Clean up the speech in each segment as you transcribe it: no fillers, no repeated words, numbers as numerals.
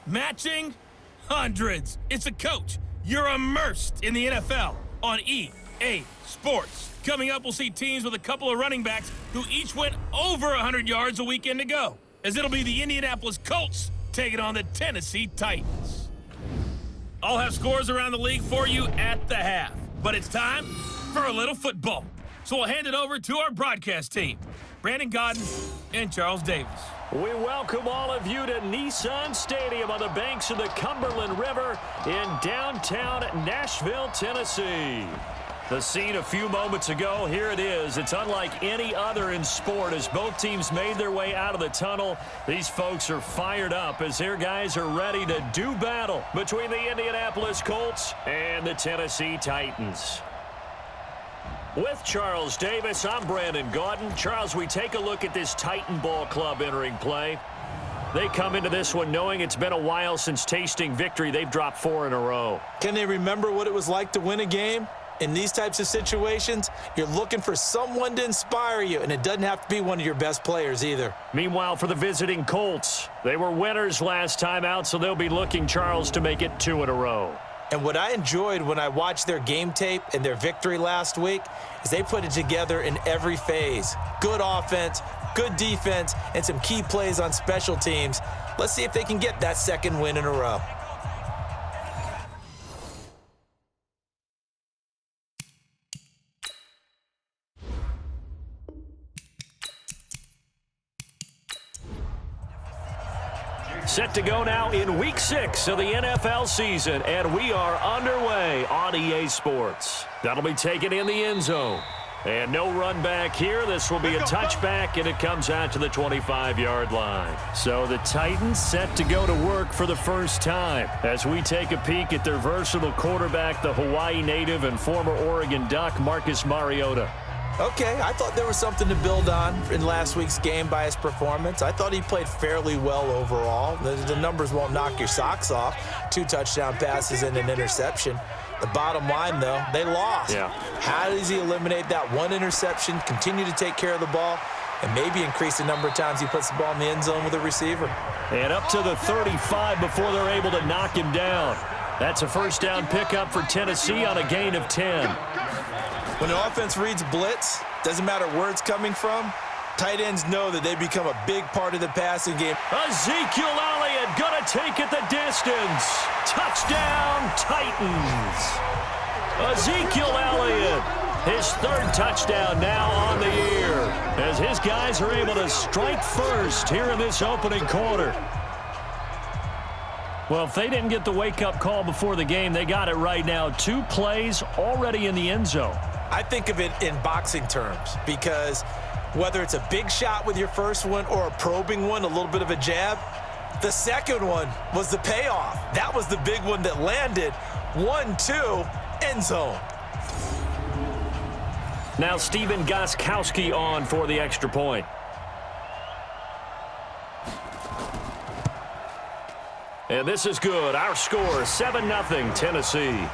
Matching hundreds. It's a coach. You're immersed in the NFL on EA Sports. Coming up, we'll see teams with a couple of running backs who each went over 100 yards a weekend ago, as it'll be the Indianapolis Colts taking on the Tennessee Titans. I'll have scores around the league for you at the half, but it's time for a little football. So we'll hand it over to our broadcast team, Brandon Godden and Charles Davis. We welcome all of you to Nissan Stadium on the banks of the Cumberland River in downtown Nashville, Tennessee. The scene a few moments ago, here it is. It's unlike any other in sport as both teams made their way out of the tunnel. These folks are fired up as their guys are ready to do battle between the Indianapolis Colts and the Tennessee Titans. With Charles Davis, I'm Brandon Godden. Charles, we take a look at this Titan Ball Club entering play. They come into this one knowing it's been a while since tasting victory. They've dropped 4 in a row. Can they remember what it was like to win a game? In these types of situations, you're looking for someone to inspire you, and it doesn't have to be one of your best players either. Meanwhile, for the visiting Colts, they were winners last time out, so they'll be looking, Charles, to make it 2 in a row. And what I enjoyed when I watched their game tape and their victory last week is they put it together in every phase. Good offense, good defense, and some key plays on special teams. Let's see if they can get that second win in a row. Set to go now in Week 6 of the NFL season, and we are underway on EA Sports. That'll be taken in the end zone. And no run back here. This will be a touchback, and it comes out to the 25-yard line. So the Titans set to go to work for the first time as we take a peek at their versatile quarterback, the Hawaii native and former Oregon Duck, Marcus Mariota. Okay, I thought there was something to build on in last week's game by his performance. I thought he played fairly well overall. The numbers won't knock your socks off. 2 touchdown passes and an interception. The bottom line, though, they lost. Yeah. How does he eliminate that 1 interception, continue to take care of the ball, and maybe increase the number of times he puts the ball in the end zone with a receiver? And up to the 35 before they're able to knock him down. That's a first down pickup for Tennessee on a gain of 10. When the offense reads blitz, doesn't matter where it's coming from, tight ends know that they become a big part of the passing game. Ezekiel Elliott gonna take it the distance. Touchdown, Titans. Ezekiel Elliott, his 3rd touchdown now on the year, as his guys are able to strike first here in this opening quarter. Well, if they didn't get the wake-up call before the game, they got it right now. 2 plays already in the end zone. I think of it in boxing terms because whether it's a big shot with your first one or a probing one, a little bit of a jab, the second one was the payoff. That was the big one that landed. 1-2, end zone. Now Stephen Gostkowski on for the extra point. And this is good. Our score, 7-0 Tennessee.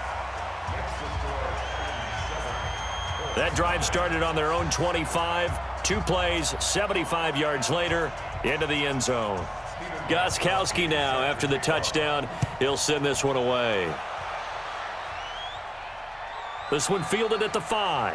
That drive started on their own 25. 2 plays, 75 yards later, into the end zone. Gostkowski now, after the touchdown, he'll send this one away. This one fielded at the 5.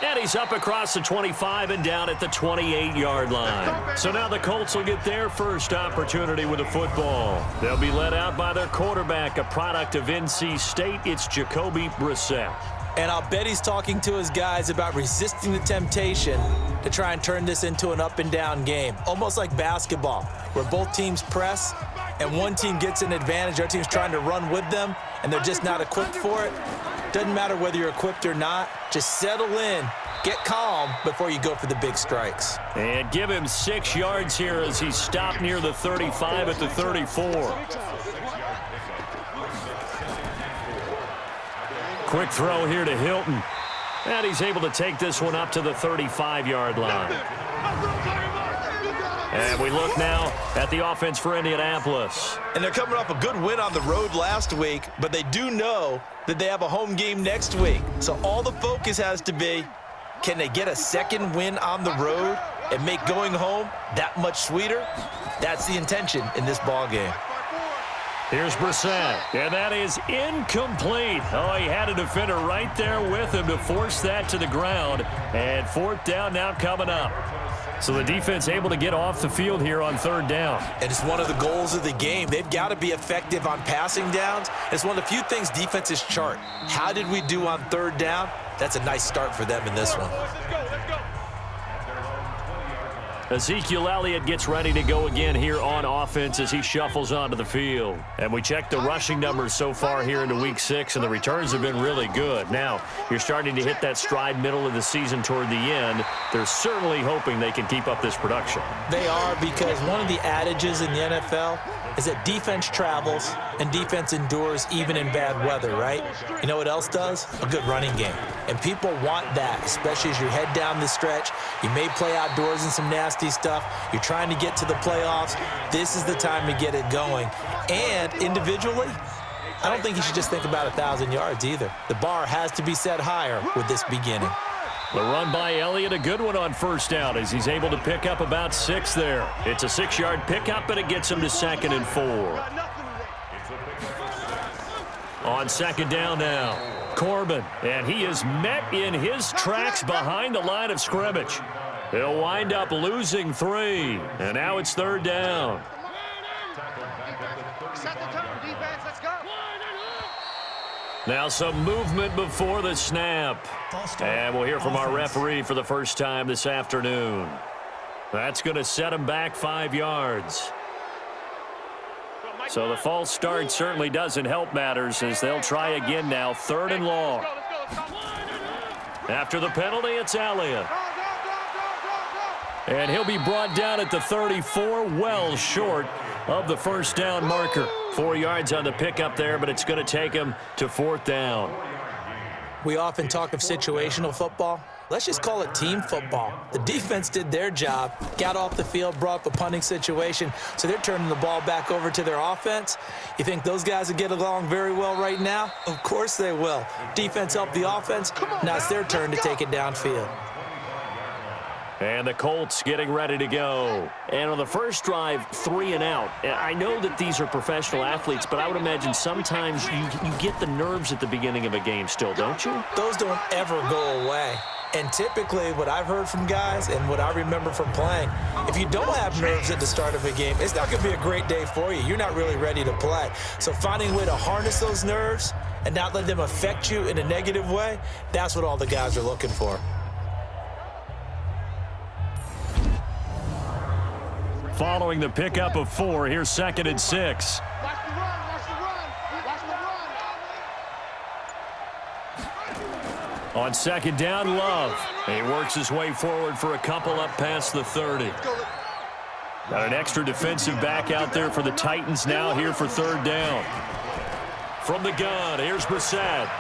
And he's up across the 25 and down at the 28-yard line. So now the Colts will get their first opportunity with the football. They'll be led out by their quarterback, a product of NC State. It's Jacoby Brissett. And I'll bet he's talking to his guys about resisting the temptation to try and turn this into an up-and-down game. Almost like basketball, where both teams press and one team gets an advantage. Our team's trying to run with them, and they're just not equipped for it. Doesn't matter whether you're equipped or not. Just settle in, get calm before you go for the big strikes. And give him 6 yards here as he stopped near the 35 at the 34. Quick throw here to Hilton. And he's able to take this one up to the 35-yard line. And we look now at the offense for Indianapolis. And they're coming off a good win on the road last week, but they do know that they have a home game next week. So all the focus has to be, can they get a second win on the road and make going home that much sweeter, that's the intention in this ball game. Here's Brissett, and that is incomplete. Oh, he had a defender right there with him to force that to the ground. And fourth down now coming up. So the defense able to get off the field here on third down. And it's one of the goals of the game. They've got to be effective on passing downs. It's one of the few things defenses chart. How did we do on third down? That's a nice start for them in this one. Ezekiel Elliott gets ready to go again here on offense as he shuffles onto the field. And we checked the rushing numbers so far here into Week 6, and the returns have been really good. Now, you're starting to hit that stride middle of the season toward the end. They're certainly hoping they can keep up this production. They are, because one of the adages in the NFL is that defense travels and defense endures even in bad weather, right? You know what else does? A good running game. And people want that, especially as you head down the stretch. You may play outdoors in some nasty stuff. You're trying to get to the playoffs. This is the time to get it going. And individually, I don't think you should just think about 1,000 yards either. The bar has to be set higher with this beginning. The run by Elliott, a good one on first down as he's able to pick up about 6 there. It's a 6-yard pickup, and it gets him to 2nd and 4. On 2nd down now, Corbin, and he is met in his tracks behind the line of scrimmage. He'll wind up losing 3, and now it's 3rd down. Set the tone, defense, let's go. Now some movement before the snap. And we'll hear from our referee for the first time this afternoon. That's going to set him back 5 yards. So the false start certainly doesn't help matters as they'll try again now, 3rd and long. After the penalty, it's Elliott. And he'll be brought down at the 34, well short of the first down marker. 4 yards on the pickup there, but it's going to take him to 4th down. We often talk of situational football. Let's just call it team football. The defense did their job, got off the field, brought up a punting situation, so they're turning the ball back over to their offense. You think those guys will get along very well right now? Of course they will. Defense helped the offense. Now it's their turn to take it downfield. And the Colts getting ready to go. And on the first drive, 3 and out. I know that these are professional athletes, but I would imagine sometimes you get the nerves at the beginning of a game still, don't you? Those don't ever go away. And typically what I've heard from guys and what I remember from playing, if you don't have nerves at the start of a game, it's not going to be a great day for you. You're not really ready to play. So finding a way to harness those nerves and not let them affect you in a negative way, that's what all the guys are looking for. Following the pickup of 4, here's 2nd and 6. Watch the run, watch the run, watch the run. On 2nd down, Love. He works his way forward for a couple up past the 30. Got an extra defensive back out there for the Titans now here for 3rd down. From the gun, here's Brissett.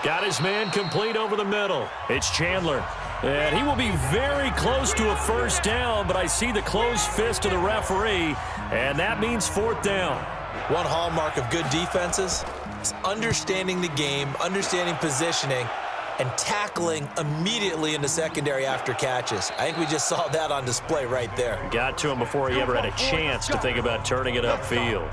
Got his man complete over the middle. It's Chandler. And he will be very close to a first down, but I see the closed fist of the referee, and that means 4th down. One hallmark of good defenses is understanding the game, understanding positioning, and tackling immediately in the secondary after catches. I think we just saw that on display right there. Got to him before he ever had a chance to think about turning it upfield.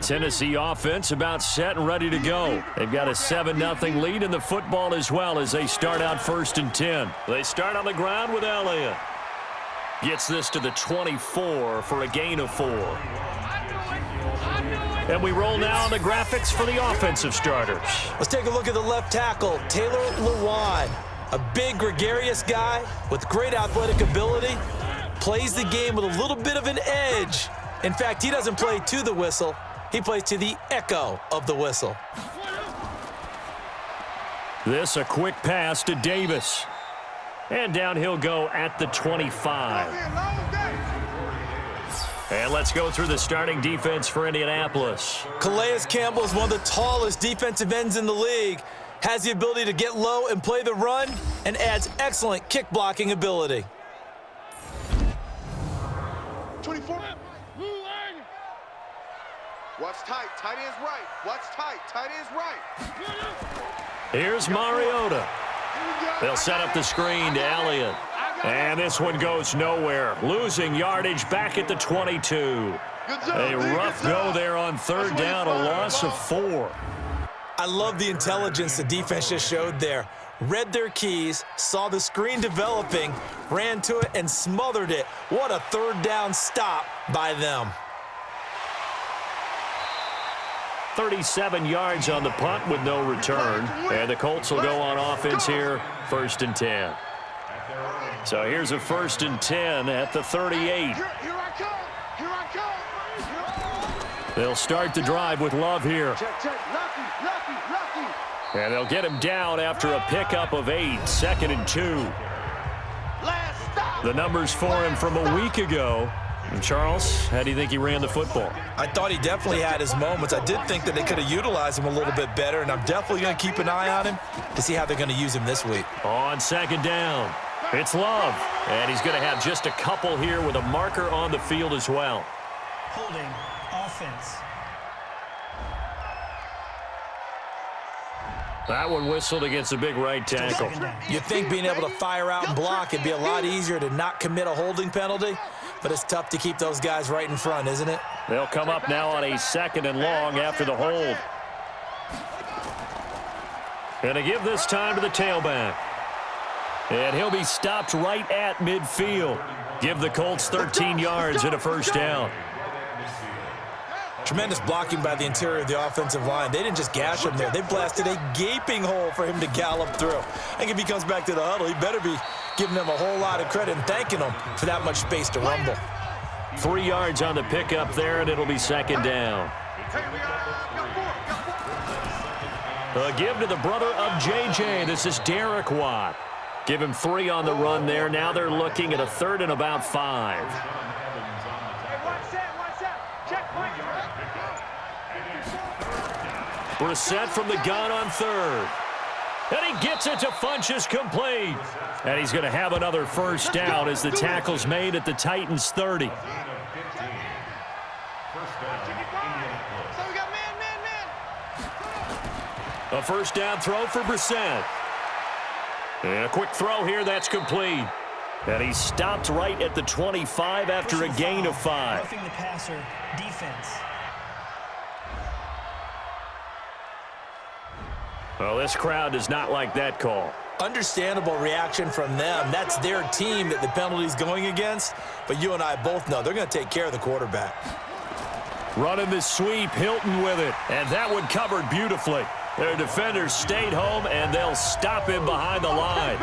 Tennessee offense about set and ready to go. They've got a 7-0 lead in the football as well as they start out 1st and 10. They start on the ground with Elliott. Gets this to the 24 for a gain of 4. And we roll now on the graphics for the offensive starters. Let's take a look at the left tackle, Taylor Lewan. A big, gregarious guy with great athletic ability. Plays the game with a little bit of an edge. In fact, he doesn't play to the whistle. He plays to the echo of the whistle. This a quick pass to Davis. And down he'll go at the 25. And let's go through the starting defense for Indianapolis. Calais Campbell is one of the tallest defensive ends in the league. Has the ability to get low and play the run, and adds excellent kick blocking ability. 24. Watch tight, tight ends right. Watch tight, tight ends right. Here's Mariota. They'll set up the screen to Elliott. And this one goes nowhere. Losing yardage back at the 22. A rough go there on third down, a loss of 4. I love the intelligence the defense just showed there. Read their keys, saw the screen developing, ran to it, and smothered it. What a third down stop by them. 37 yards on the punt with no return. And the Colts will go on offense here, 1st and 10. So here's a 1st and 10 at the 38. They'll start the drive with Love here. And they'll get him down after a pickup of 8, 2nd and 2. The numbers for him from a week ago. And Charles, how do you think he ran the football? I thought he definitely had his moments. I did think that they could have utilized him a little bit better, and I'm definitely going to keep an eye on him to see how they're going to use him this week. On 2nd down, it's Love. And he's going to have just a couple here with a marker on the field as well. Holding offense. That one whistled against a big right tackle. You'd think being able to fire out and block, it'd be a lot easier to not commit a holding penalty, but it's tough to keep those guys right in front, isn't it? They'll come up now on a 2nd and long after the hold. And to give this time to the tailback. And he'll be stopped right at midfield. Give the Colts 13 yards and a 1st down. Tremendous blocking by the interior of the offensive line. They didn't just gash him there. They blasted a gaping hole for him to gallop through. I think if he comes back to the huddle, he better be giving them a whole lot of credit and thanking them for that much space to rumble. 3 yards on the pickup there, and it'll be 2nd down. A give to the brother of J.J. This is Derek Watt. Give him 3 on the run there. Now they're looking at a 3rd and about 5. Brissett from the gun on 3rd. And he gets it to Funchess complete. And he's going to have another 1st down as the tackle's made at the Titans' 30. A 1st down throw for Brissett. And a quick throw here, that's complete. And he stopped right at the 25 after a gain of 5. Roughing the passer, defense. Well, this crowd does not like that call. Understandable reaction from them. That's their team that the penalty's going against. But you and I both know they're going to take care of the quarterback. Running the sweep, Hilton with it. And that one covered beautifully. Their defenders stayed home, and they'll stop him behind the line.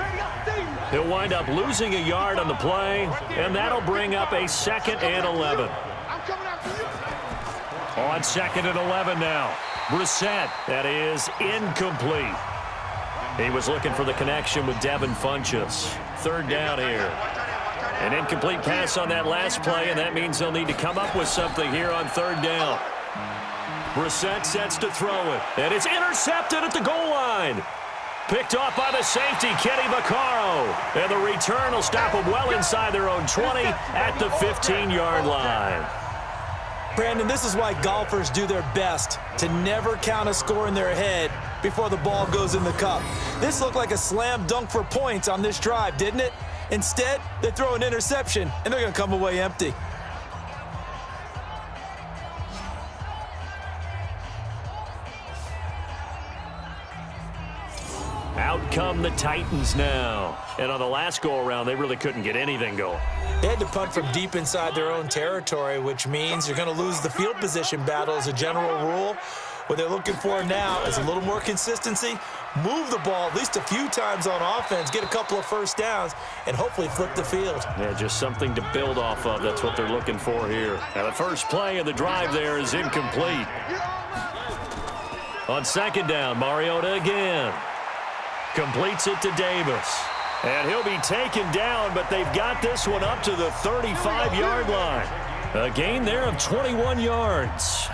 He'll wind up losing a yard on the play, and that'll bring up a 2nd and 11. On 2nd and 11 now. Brissett, that is incomplete. He was looking for the connection with Devin Funchess. 3rd down here. An incomplete pass on that last play, and that means they'll need to come up with something here on 3rd down. Brissett sets to throw it, and it's intercepted at the goal line. Picked off by the safety, Kenny Vaccaro. And the return will stop them well inside their own 20 at the 15-yard line. Brandon, this is why golfers do their best to never count a score in their head before the ball goes in the cup. This looked like a slam dunk for points on this drive, didn't it? Instead, they throw an interception, and they're going to come away empty. Out come the Titans now. And on the last go-around, they really couldn't get anything going. They had to punt from deep inside their own territory, which means you're going to lose the field position battle as a general rule. What they're looking for now is a little more consistency, move the ball at least a few times on offense, get a couple of 1st downs, and hopefully flip the field. Yeah, just something to build off of. That's what they're looking for here. Now, the first play of the drive there is incomplete. On 2nd down, Mariota again. Completes it to Davis. And he'll be taken down, but they've got this one up to the 35-yard line. A gain there of 21 yards.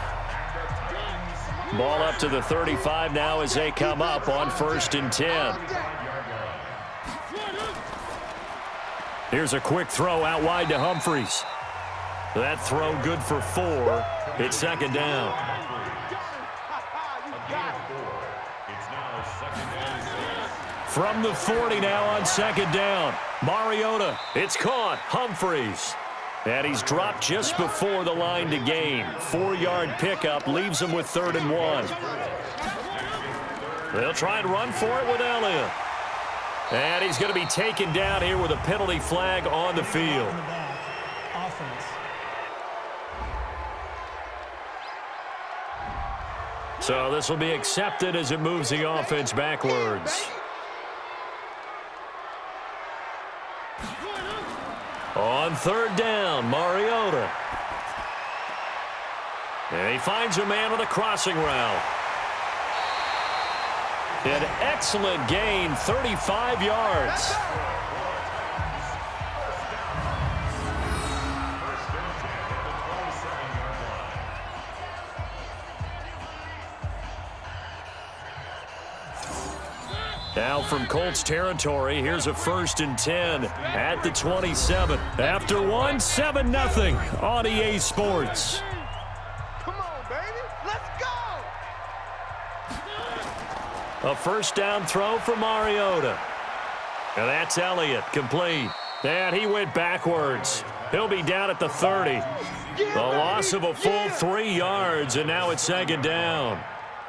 Ball up to the 35 now as they come up on 1st and 10. Here's a quick throw out wide to Humphries. That throw good for 4. It's 2nd down. From the 40 now on second down. Mariota, it's caught. Humphreys. And he's dropped just before the line to gain. 4-yard pickup leaves him with 3rd and 1. They'll try and run for it with Elliott. And he's going to be taken down here with a penalty flag on the field. Offense. So this will be accepted as it moves the offense backwards. On 3rd down, Mariota. And he finds a man on the crossing route. An excellent gain, 35 yards. Now from Colts territory, here's a 1st and 10 at the 27. After one, 7-0 on EA Sports. Come on, baby. Let's go. A 1st down throw for Mariota. And that's Elliott, complete. And he went backwards. He'll be down at the 30. The loss of a full 3 yards, and now it's 2nd down.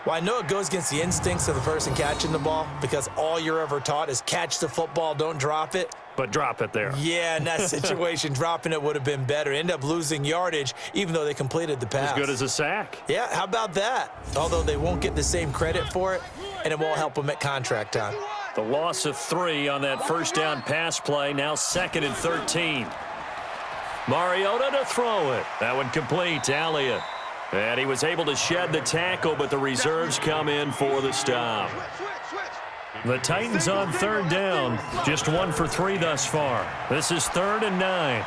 Well, I know it goes against the instincts of the person catching the ball because all you're ever taught is catch the football, don't drop it. But drop it there. Yeah, in that situation, dropping it would have been better. End up losing yardage, even though they completed the pass. As good as a sack. Yeah, how about that? Although they won't get the same credit for it, and it won't help them at contract time. The loss of 3 on that 1st down pass play, now 2nd and 13. Mariota to throw it. That one complete to Elliott. And he was able to shed the tackle, but the reserves come in for the stop. The Titans on 3rd down, just 1 for 3 thus far. This is 3rd and 9.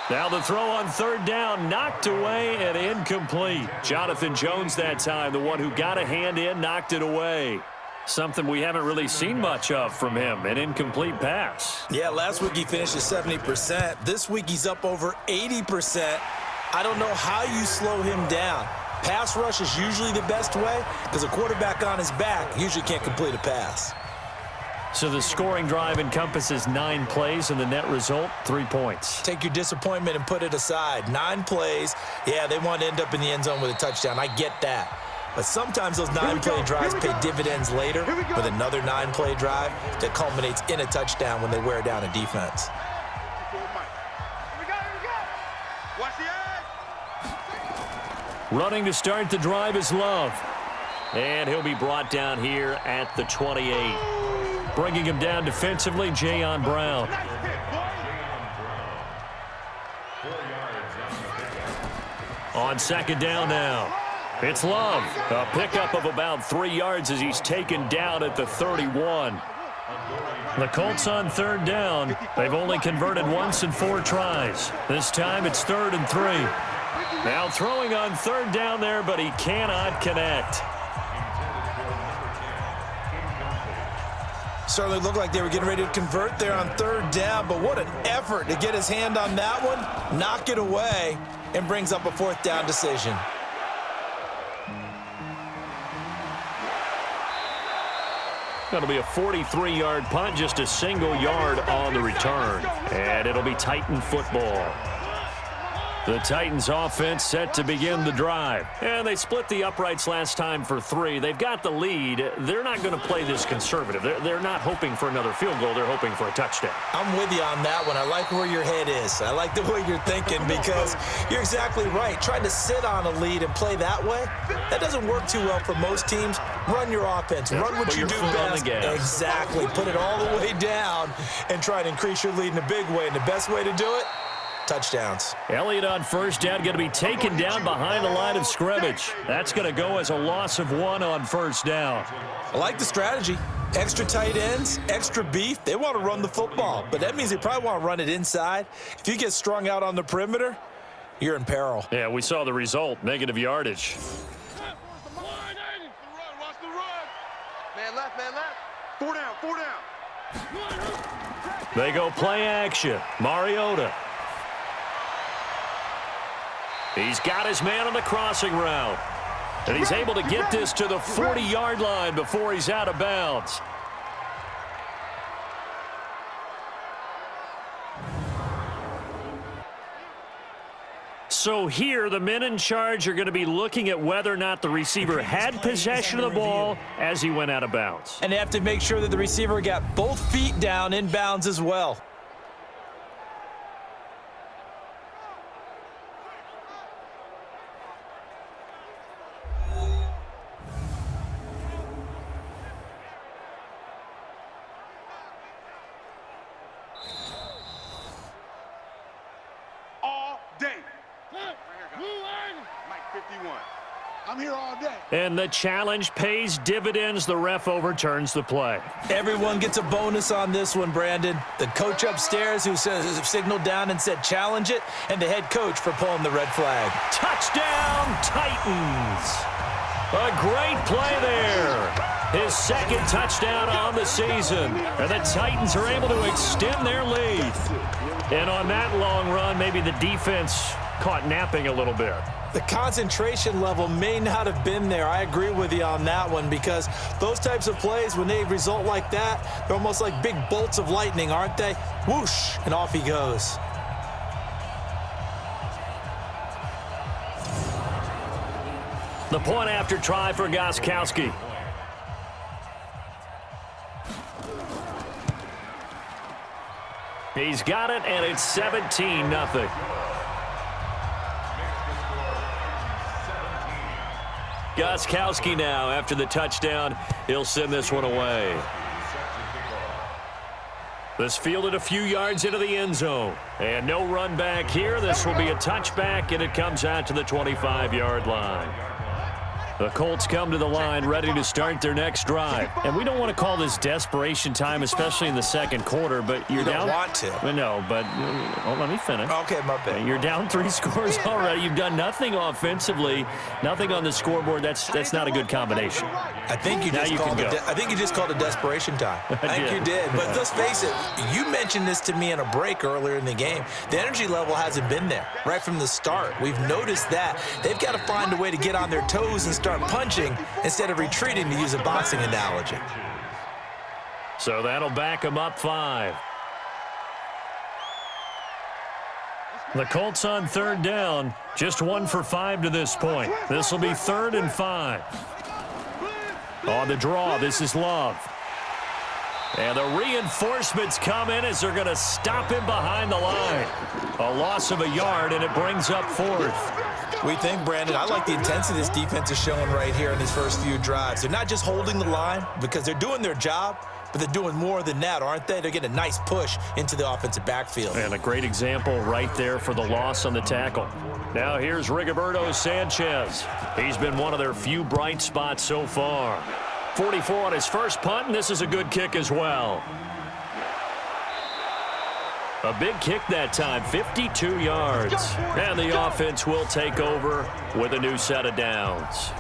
Now the throw on 3rd down, knocked away and incomplete. Jonathan Jones that time, the one who got a hand in, knocked it away. Something we haven't really seen much of from him, an incomplete pass. Yeah, last week he finished at 70%. This week he's up over 80%. I don't know how you slow him down. Pass rush is usually the best way because a quarterback on his back usually can't complete a pass. So the scoring drive encompasses 9 plays, and the net result, 3 points. Take your disappointment and put it aside. 9 plays. Yeah, they want to end up in the end zone with a touchdown. I get that. But sometimes those 9-play drives pay dividends later with another 9-play drive that culminates in a touchdown when they wear down a defense. Watch the edge. Running to start the drive is Love. And he'll be brought down here at the 28. Bringing him down defensively, Jayon Brown. On 2nd down now. It's Love. A pickup of about 3 yards as he's taken down at the 31. The Colts on 3rd down. They've only converted once in 4 tries. This time it's 3rd and 3. Now throwing on 3rd down there, but he cannot connect. Certainly looked like they were getting ready to convert there on 3rd down, but what an effort to get his hand on that one, knock it away, and brings up a 4th down decision. That'll be a 43-yard punt, just a single yard on the return. And it'll be Titan football. The Titans offense set to begin the drive. And they split the uprights last time for 3. They've got the lead. They're not going to play this conservative. They're not hoping for another field goal. They're hoping for a touchdown. I'm with you on that one. I like where your head is. I like the way you're thinking because you're exactly right. Trying to sit on a lead and play that way, that doesn't work too well for most teams. Run your offense. Run what you do best. Exactly. Put it all the way down and try to increase your lead in a big way. And the best way to do it, touchdowns. Elliott on 1st down, going to be taken down behind the line of scrimmage. That's going to go as a loss of 1 on 1st down. I like the strategy. Extra tight ends, extra beef. They want to run the football, but that means they probably want to run it inside. If you get strung out on the perimeter, you're in peril. Yeah, we saw the result, negative yardage. Man left, man left. 4 down, 4 down. They go play action. Mariota. He's got his man on the crossing route. And he's able to get this to the 40-yard line before he's out of bounds. So here, the men in charge are going to be looking at whether or not the receiver had possession of the ball as he went out of bounds. And they have to make sure that the receiver got both feet down in bounds as well. All day. Right here, guys. Mike 51. I'm here all day. And the challenge pays dividends. The ref overturns the play. Everyone gets a bonus on this one, Brandon. The coach upstairs who signaled down and said challenge it, and the head coach for pulling the red flag. Touchdown, Titans. A great play there. His second touchdown on the season. And the Titans are able to extend their lead. And on that long run, maybe the defense caught napping a little bit. The concentration level may not have been there. I agree with you on that one, because those types of plays, when they result like that, they're almost like big bolts of lightning, aren't they? Whoosh, and off he goes. The point after try for Gostkowski. He's got it, and it's 17-0. Gostkowski now, after the touchdown, he'll send this one away. This fielded a few yards into the end zone. And no run back here. This will be a touchback, and it comes out to the 25-yard line. The Colts come to the line ready to start their next drive. And we don't want to call this desperation time, especially in the second quarter, but you're down. You don't want to. No, but let me finish. Okay, my bad. You're down 3 scores already. You've done nothing offensively, nothing on the scoreboard. That's not a good combination. I think you just called it desperation time. I think you did. But let's face it, you mentioned this to me in a break earlier in the game. The energy level hasn't been there right from the start. We've noticed that. They've got to find a way to get on their toes and start punching instead of retreating, to use a boxing analogy. So that'll back them up 5. The Colts on third down, just 1 for 5 to this point. This will be 3rd and 5. On the draw, this is Love. And the reinforcements come in as they're going to stop him behind the line. A loss of a yard, and it brings up 4th. We think, Brandon, I like the intensity this defense is showing right here in these first few drives. They're not just holding the line because they're doing their job, but they're doing more than that, aren't they? They're getting a nice push into the offensive backfield. And a great example right there for the loss on the tackle. Now here's Rigoberto Sanchez. He's been one of their few bright spots so far. 44 on his first punt, and this is a good kick as well. A big kick that time, 52 yards. And the offense will take over with a new set of downs.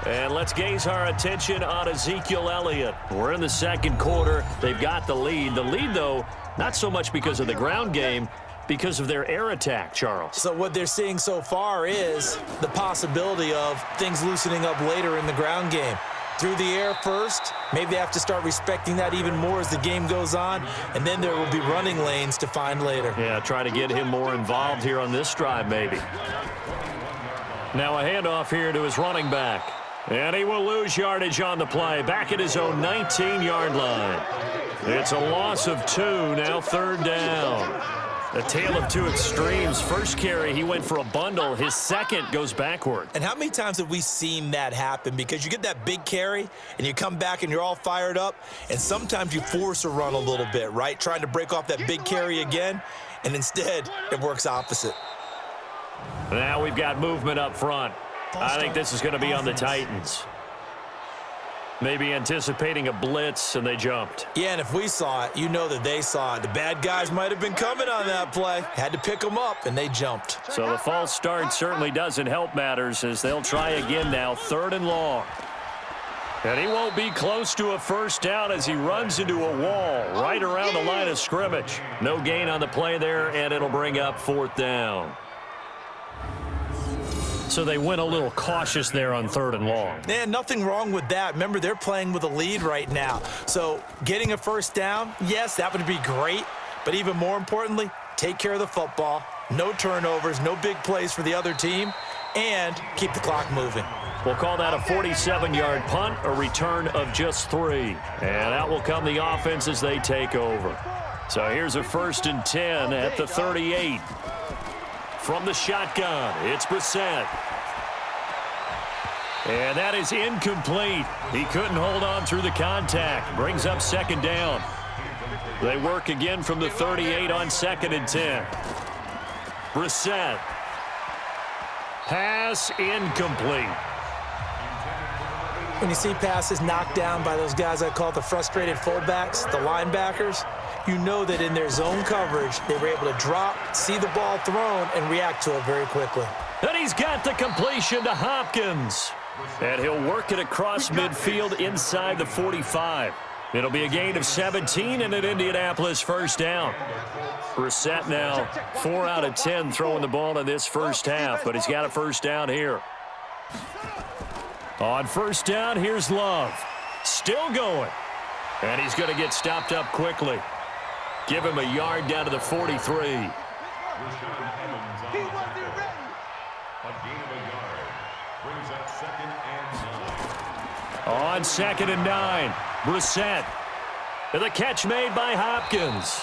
And let's gaze our attention on Ezekiel Elliott. We're in the second quarter. They've got the lead. The lead, though, not so much because of the ground game, because of their air attack, Charles. So what they're seeing so far is the possibility of things loosening up later in the ground game. Through the air first, maybe they have to start respecting that even more as the game goes on, and then there will be running lanes to find later. Yeah, try to get him more involved here on this drive, maybe. Now a handoff here to his running back. And he will lose yardage on the play, back at his own 19-yard line. It's a loss of 2, now 3rd down. A tale of 2 extremes. First carry, he went for a bundle. His second goes backward. And how many times have we seen that happen? Because you get that big carry, and you come back and you're all fired up, and sometimes you force a run a little bit, right? Trying to break off that big carry again, and instead it works opposite. Now we've got movement up front. I think this is going to be on the Titans. Maybe anticipating a blitz, and they jumped. Yeah, and if we saw it, you know that they saw it. The bad guys might have been coming on that play. Had to pick them up, and they jumped. So the false start certainly doesn't help matters as they'll try again now, 3rd and long. And he won't be close to a first down as he runs into a wall right around the line of scrimmage. No gain on the play there, and it'll bring up 4th down. So they went a little cautious there on 3rd and long. Man, nothing wrong with that. Remember, they're playing with a lead right now. So getting a first down, yes, that would be great. But even more importantly, take care of the football, no turnovers, no big plays for the other team, and keep the clock moving. We'll call that a 47-yard punt, a return of just 3. And out will come the offense as they take over. So here's a 1st and 10 at the 38. From the shotgun, it's Brissett. And that is incomplete. He couldn't hold on through the contact. Brings up 2nd down. They work again from the 38 on 2nd and 10. Brissett. Pass incomplete. When you see passes knocked down by those guys I call the frustrated fullbacks, the linebackers, you know that in their zone coverage, they were able to drop, see the ball thrown, and react to it very quickly. And he's got the completion to Hopkins. And he'll work it across midfield inside the 45. It'll be a gain of 17 and an Indianapolis 1st down. Brissett now 4 out of 10 throwing the ball in this first half, but he's got a 1st down here. On 1st down, here's Love. Still going. And he's going to get stopped up quickly. Give him a yard down to the 43. On 2nd and 9, Brissett. And the catch made by Hopkins.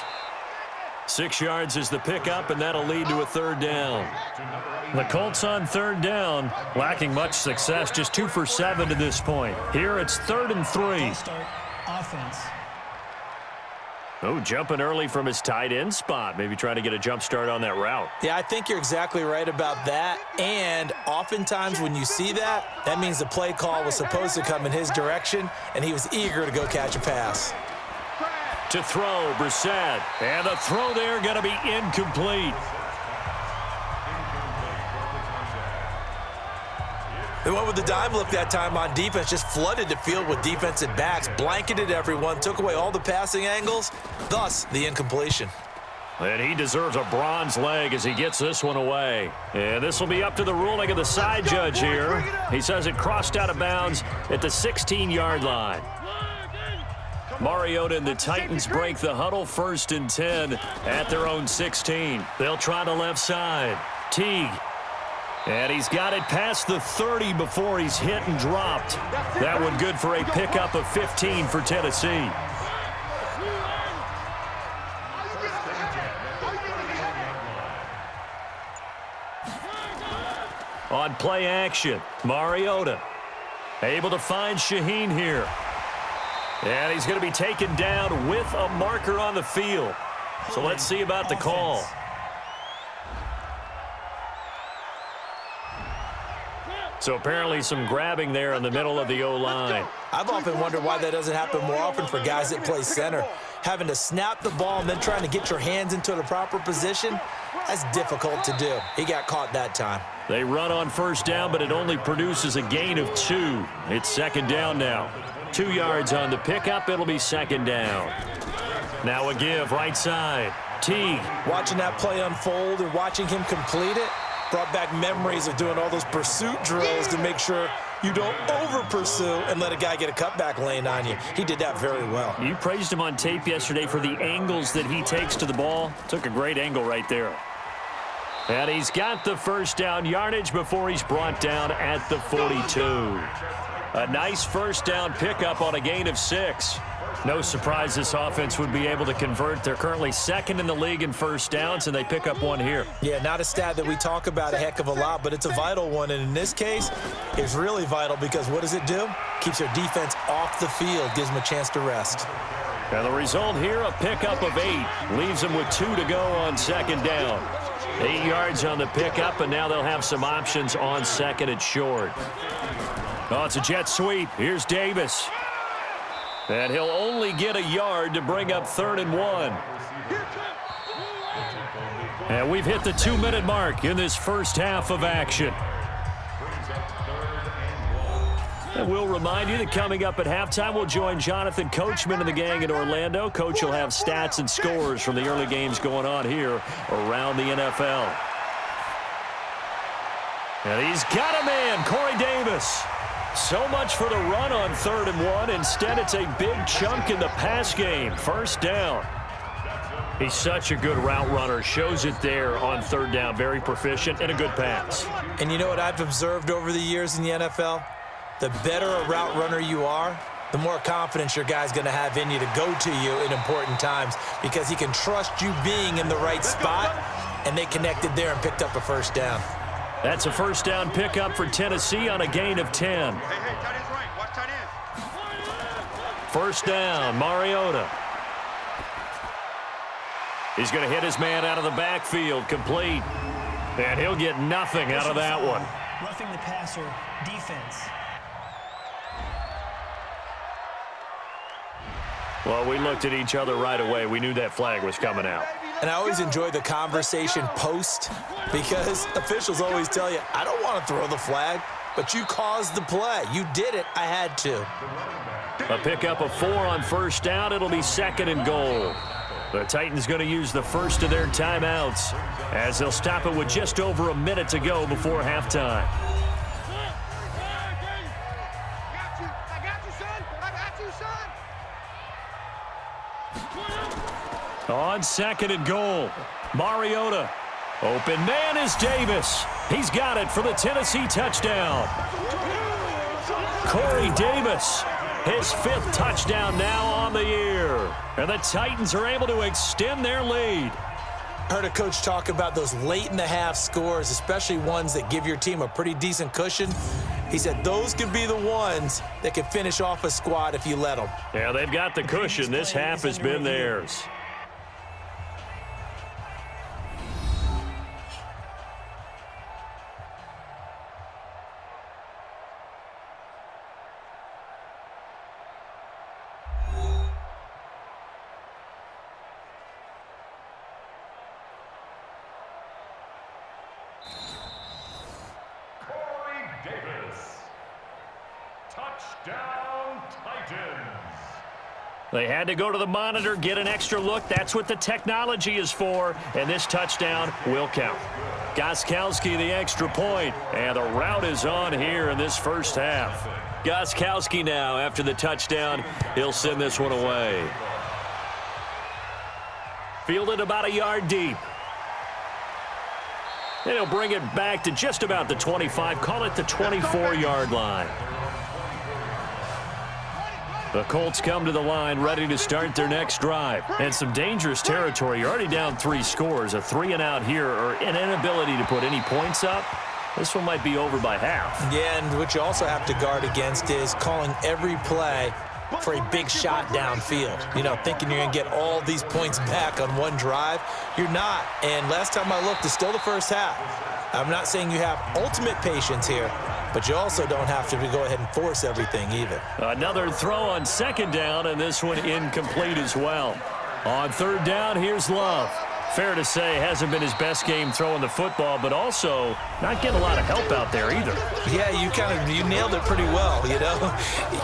6 yards is the pickup, and that'll lead to a 3rd down. The Colts on 3rd down, lacking much success, just 2 for 7 to this point. Here it's 3rd and 3. Start offense. Oh, jumping early from his tight end spot. Maybe trying to get a jump start on that route. Yeah, I think you're exactly right about that. And oftentimes when you see that, that means the play call was supposed to come in his direction, and he was eager to go catch a pass. To throw, Brissett. And the throw there going to be incomplete. They went with the dime look that time on defense, just flooded the field with defensive backs, blanketed everyone, took away all the passing angles, thus the incompletion. And he deserves a bronze leg as he gets this one away. And this will be up to the ruling of the side judge here. He says it crossed out of bounds at the 16-yard line. Mariota and the Titans break the huddle, 1st and 10 at their own 16. They'll try the left side. Teague. And he's got it past the 30 before he's hit and dropped. That one good for a pickup of 15 for Tennessee. On play action, Mariota able to find Shaheen here. And he's going to be taken down with a marker on the field. So let's see about the call. So apparently some grabbing there in the middle of the O-line. I've often wondered why that doesn't happen more often for guys that play center. Having to snap the ball and then trying to get your hands into the proper position, that's difficult to do. He got caught that time. They run on 1st down, but it only produces a gain of 2. It's 2nd down now. 2 yards on the pickup. It'll be 2nd down. Now a give right side. Teague. Watching that play unfold and watching him complete it brought back memories of doing all those pursuit drills to make sure you don't over-pursue and let a guy get a cutback lane on you. He did that very well. You praised him on tape yesterday for the angles that he takes to the ball. Took a great angle right there. And he's got the 1st down yardage before he's brought down at the 42. A nice 1st down pickup on a gain of 6. No surprise this offense would be able to convert. They're currently 2nd in the league in 1st downs, and they pick up 1 here. Yeah, not a stat that we talk about a heck of a lot, but it's a vital one. And in this case, it's really vital because what does it do? Keeps their defense off the field, gives them a chance to rest. And the result here, a pickup of 8. Leaves them with 2 to go on 2nd down. 8 yards on the pickup, and now they'll have some options on 2nd and short. Oh, it's a jet sweep. Here's Davis. And he'll only get a yard to bring up 3rd and 1. And we've hit the 2-minute mark in this first half of action. And we'll remind you that coming up at halftime, we'll join Jonathan Coachman and the gang in Orlando. Coach will have stats and scores from the early games going on here around the NFL. And he's got a man, Corey Davis. So much for the run on 3rd and 1. Instead, it's a big chunk in the pass game. 1st down. He's such a good route runner. Shows it there on third down. Very proficient and a good pass. And you know what I've observed over the years in the NFL? The better a route runner you are, the more confidence your guy's going to have in you to go to you in important times because he can trust you being in the right spot, and they connected there and picked up a first down. That's a first down pickup for Tennessee on a gain of 10. Hey, tight end's right. Watch tight ends. First down, Mariota. He's going to hit his man out of the backfield, complete. And he'll get nothing out of that one. Roughing the passer, defense. Well, we looked at each other right away. We knew that flag was coming out. And I always enjoy the conversation post because officials always tell you, I don't want to throw the flag, but you caused the play. You did it. I had to. A pickup of 4 on first down. It'll be second and goal. The Titans going to use the first of their timeouts as they'll stop it with just over a minute to go before halftime. I got you, son. I got you, son. On second and goal, Mariota. Open man is Davis. He's got it for the Tennessee touchdown. Corey Davis, his 5th touchdown now on the year. And the Titans are able to extend their lead. Heard a coach talk about those late-in-the-half scores, especially ones that give your team a pretty decent cushion. He said those could be the ones that can finish off a squad if you let them. Yeah, they've got the cushion. This half has been theirs. Touchdown, Titans. They had to go to the monitor, get an extra look. That's what the technology is for, and this touchdown will count. Gostkowski the extra point, and the route is on here in this first half. Gostkowski now, after the touchdown, he'll send this one away. Fielded about a yard deep. And he'll bring it back to just about the 25, call it the 24-yard line. The Colts come to the line ready to start their next drive. And some dangerous territory. You're already down 3 scores. A 3-and-out here or an inability to put any points up. This one might be over by half. Yeah, and what you also have to guard against is calling every play for a big shot downfield. You know, thinking you're going to get all these points back on one drive. You're not. And last time I looked, it's still the first half. I'm not saying you have ultimate patience here, but you also don't have to go ahead and force everything either. Another throw on second down, and this one incomplete as well. On third down, here's Love. Fair to say, hasn't been his best game throwing the football, but also not getting a lot of help out there either. Yeah, you nailed it pretty well, you know.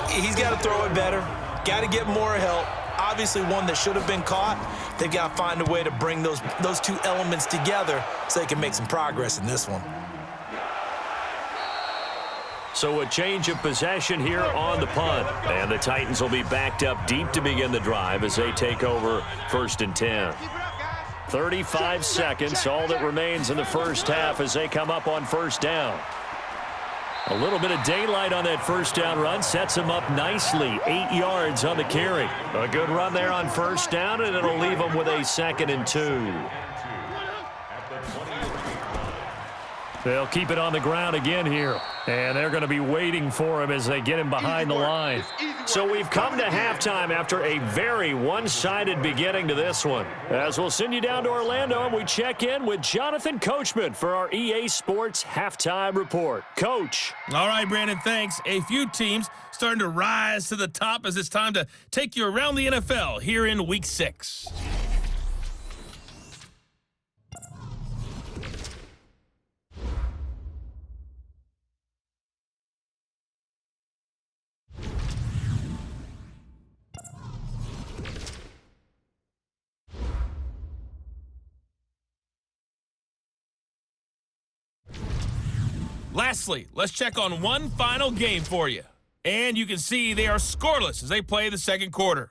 He's got to throw it better, got to get more help. Obviously one that should have been caught. They've got to find a way to bring those 2 elements together so they can make some progress in this one. So a change of possession here on the punt. And the Titans will be backed up deep to begin the drive as they take over 1st and 10. 35 seconds, all that remains in the first half as they come up on first down. A little bit of daylight on that first down run sets them up nicely. 8 yards on the carry. A good run there on first down, and it'll leave them with a 2nd and 2. They'll keep it on the ground again here. And they're going to be waiting for him as they get him behind the line. So we've come to halftime after a very one-sided beginning to this one. As we'll send you down to Orlando and we check in with Jonathan Coachman for our EA Sports Halftime Report. Coach. All right, Brandon, thanks. A few teams starting to rise to the top as it's time to take you around the NFL here in Week 6. Lastly, let's check on one final game for you. And you can see they are scoreless as they play the second quarter.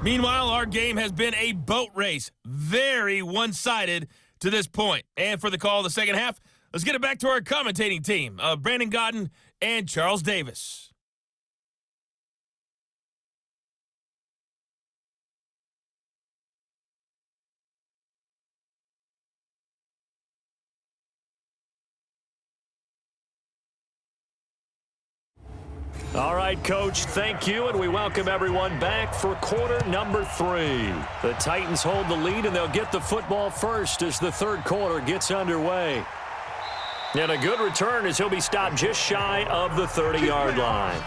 Meanwhile, our game has been a boat race. Very one-sided to this point. And for the call of the second half, let's get it back to our commentating team of Brandon Godden and Charles Davis. All right, Coach, thank you, and we welcome everyone back for quarter number 3. The Titans hold the lead, and they'll get the football first as the third quarter gets underway. And a good return as he'll be stopped just shy of the 30-yard line.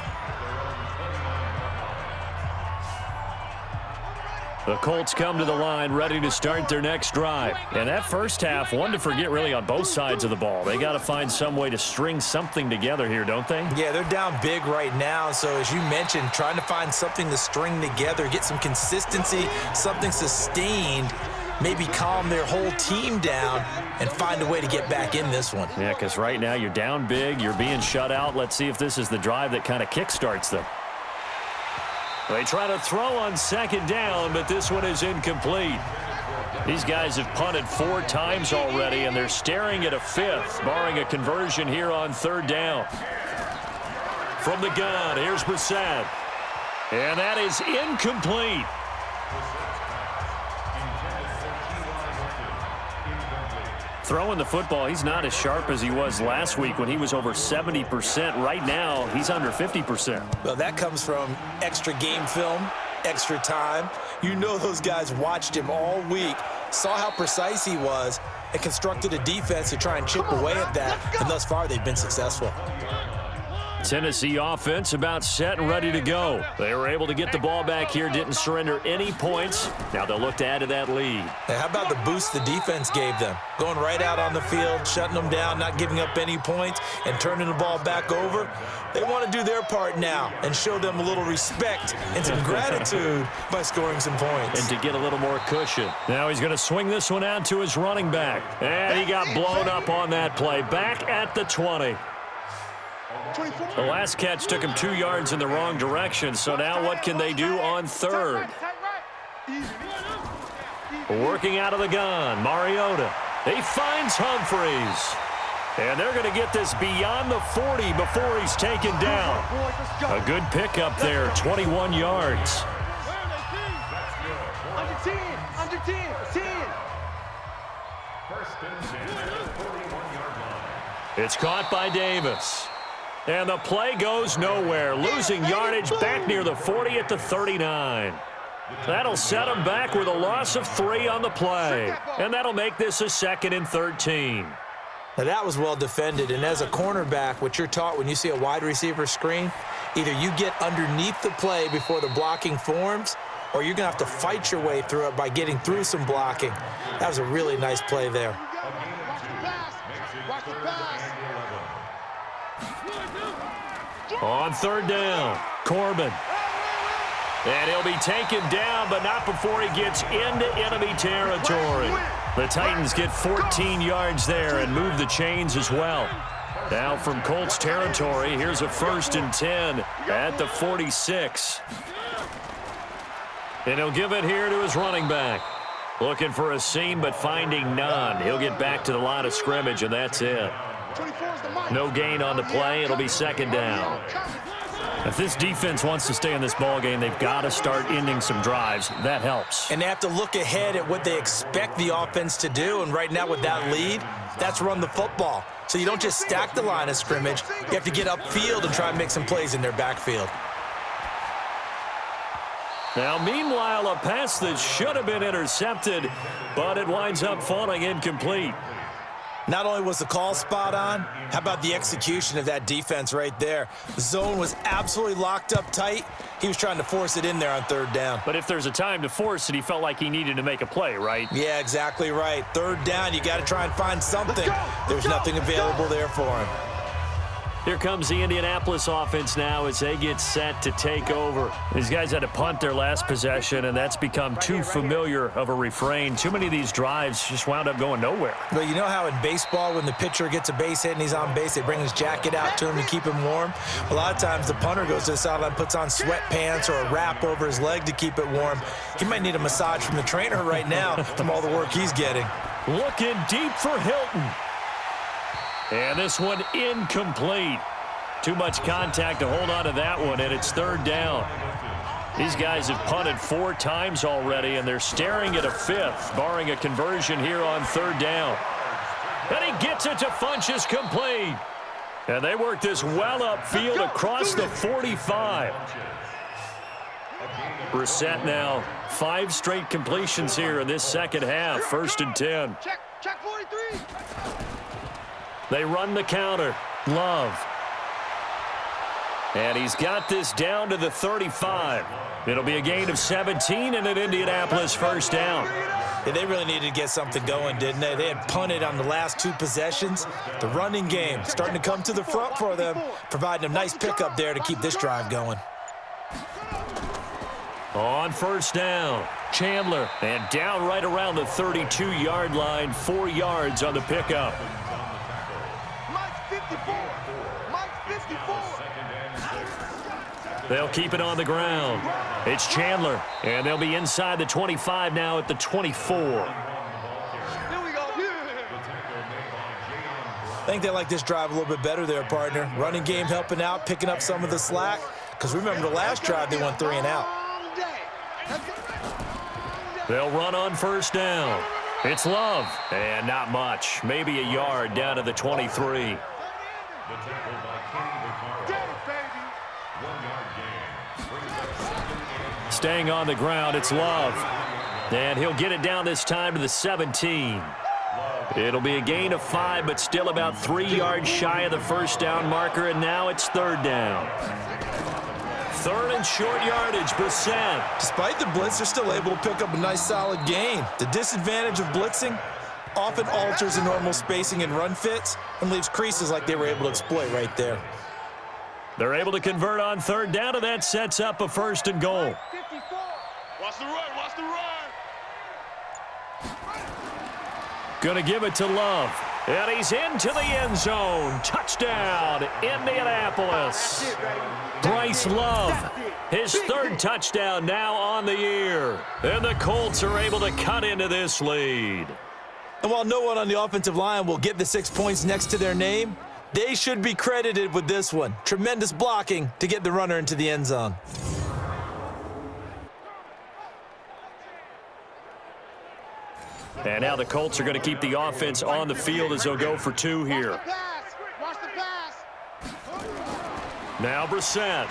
The Colts come to the line ready to start their next drive. And that first half, one to forget really on both sides of the ball. They got to find some way to string something together here, don't they? Yeah, they're down big right now. So as you mentioned, trying to find something to string together, get some consistency, something sustained, maybe calm their whole team down and find a way to get back in this one. Yeah, because right now you're down big, you're being shut out. Let's see if this is the drive that kind of kickstarts them. They try to throw on second down, but this one is incomplete. These guys have punted 4 times already, and they're staring at a 5th, barring a conversion here on third down. From the gun, here's Brissett. And that is incomplete. Throwing the football, he's not as sharp as he was last week when he was over 70%. Right now, he's under 50%. Well, that comes from extra game film, extra time. You know those guys watched him all week, saw how precise he was, and constructed a defense to try and chip away at that. And thus far, they've been successful. Tennessee offense about set and ready to go. They were able to get the ball back here, didn't surrender any points. Now they'll look to add to that lead. Now, how about the boost the defense gave them? Going right out on the field, shutting them down, not giving up any points, and turning the ball back over. They want to do their part now and show them a little respect and some gratitude by scoring some points. And to get a little more cushion. Now he's going to swing this one out to his running back. And he got blown up on that play. Back at the 20. The last catch took him 2 yards in the wrong direction, so now what can they do on third? Working out of the gun, Mariota. He finds Humphreys. And they're going to get this beyond the 40 before he's taken down. A good pickup there, 21 yards. Under 10. It's caught by Davis. And the play goes nowhere, losing yardage back near the 40 at the 39. That'll set them back with a loss of 3 on the play. And that'll make this a 2nd and 13. Now that was well defended, and as a cornerback, what you're taught when you see a wide receiver screen, either you get underneath the play before the blocking forms, or you're going to have to fight your way through it by getting through some blocking. That was a really nice play there. Watch the pass. On third down, Corbin. And he'll be taken down, but not before he gets into enemy territory. The Titans get 14 yards there and move the chains as well. Now from Colts territory, here's a 1st and 10 at the 46. And he'll give it here to his running back. Looking for a seam, but finding none. He'll get back to the line of scrimmage, and that's it. No gain on the play. It'll be 2nd down. If this defense wants to stay in this ball game, they've got to start ending some drives. That helps. And they have to look ahead at what they expect the offense to do. And right now with that lead, that's run the football. So you don't just stack the line of scrimmage. You have to get upfield and try and make some plays in their backfield. Now, meanwhile, a pass that should have been intercepted, but it winds up falling incomplete. Not only was the call spot on, how about the execution of that defense right there? The zone was absolutely locked up tight. He was trying to force it in there on third down. But if there's a time to force it, he felt like he needed to make a play, right? Yeah, exactly right. Third down, you got to try and find something. There's nothing available there for him. Here comes the Indianapolis offense now as they get set to take over. These guys had to punt their last possession, and that's become too familiar of a refrain. Too many of these drives just wound up going nowhere. But you know how in baseball, when the pitcher gets a base hit and he's on base, they bring his jacket out to him to keep him warm? A lot of times the punter goes to the sideline, puts on sweatpants or a wrap over his leg to keep it warm. He might need a massage from the trainer right now from all the work he's getting. Looking deep for Hilton. And this one incomplete. Too much contact to hold on to that one, and it's third down. These guys have punted 4 times already, and they're staring at a 5th, barring a conversion here on third down. And he gets it to Funchess complete. And they work this well upfield across the 45. Brissett now 5 straight completions here in this second half. 1st and 10. Check 43. They run the counter. Love. And he's got this down to the 35. It'll be a gain of 17 and an Indianapolis first down. Yeah, they really needed to get something going, didn't they? They had punted on the last 2 possessions. The running game starting to come to the front for them, providing a nice pickup there to keep this drive going. On first down, Chandler, and down right around the 32-yard line, 4 yards on the pickup. They'll keep it on the ground. It's Chandler, and they'll be inside the 25 now at the 24. I think they like this drive a little bit better there, partner. Running game helping out, picking up some of the slack. Because remember the last drive, they went 3 and out. They'll run on first down. It's Love, and not much. Maybe a yard down to the 23. Staying on the ground, it's Love. And he'll get it down this time to the 17. It'll be a gain of 5, but still about 3 yards shy of the first down marker, and now it's third down. Third and short yardage, Brissett. Despite the blitz, they're still able to pick up a nice solid gain. The disadvantage of blitzing often alters the normal spacing and run fits and leaves creases like they were able to exploit right there. They're able to convert on third down, and that sets up a 1st and goal. Watch the run, watch the run. Gonna give it to Love. And he's into the end zone. Touchdown, Indianapolis. Bryce Love, his 3rd touchdown now on the year. And the Colts are able to cut into this lead. And while no one on the offensive line will get the 6 points next to their name, they should be credited with this one. Tremendous blocking to get the runner into the end zone. And now the Colts are going to keep the offense on the field as they'll go for 2 here. Watch the pass. Now Brissett.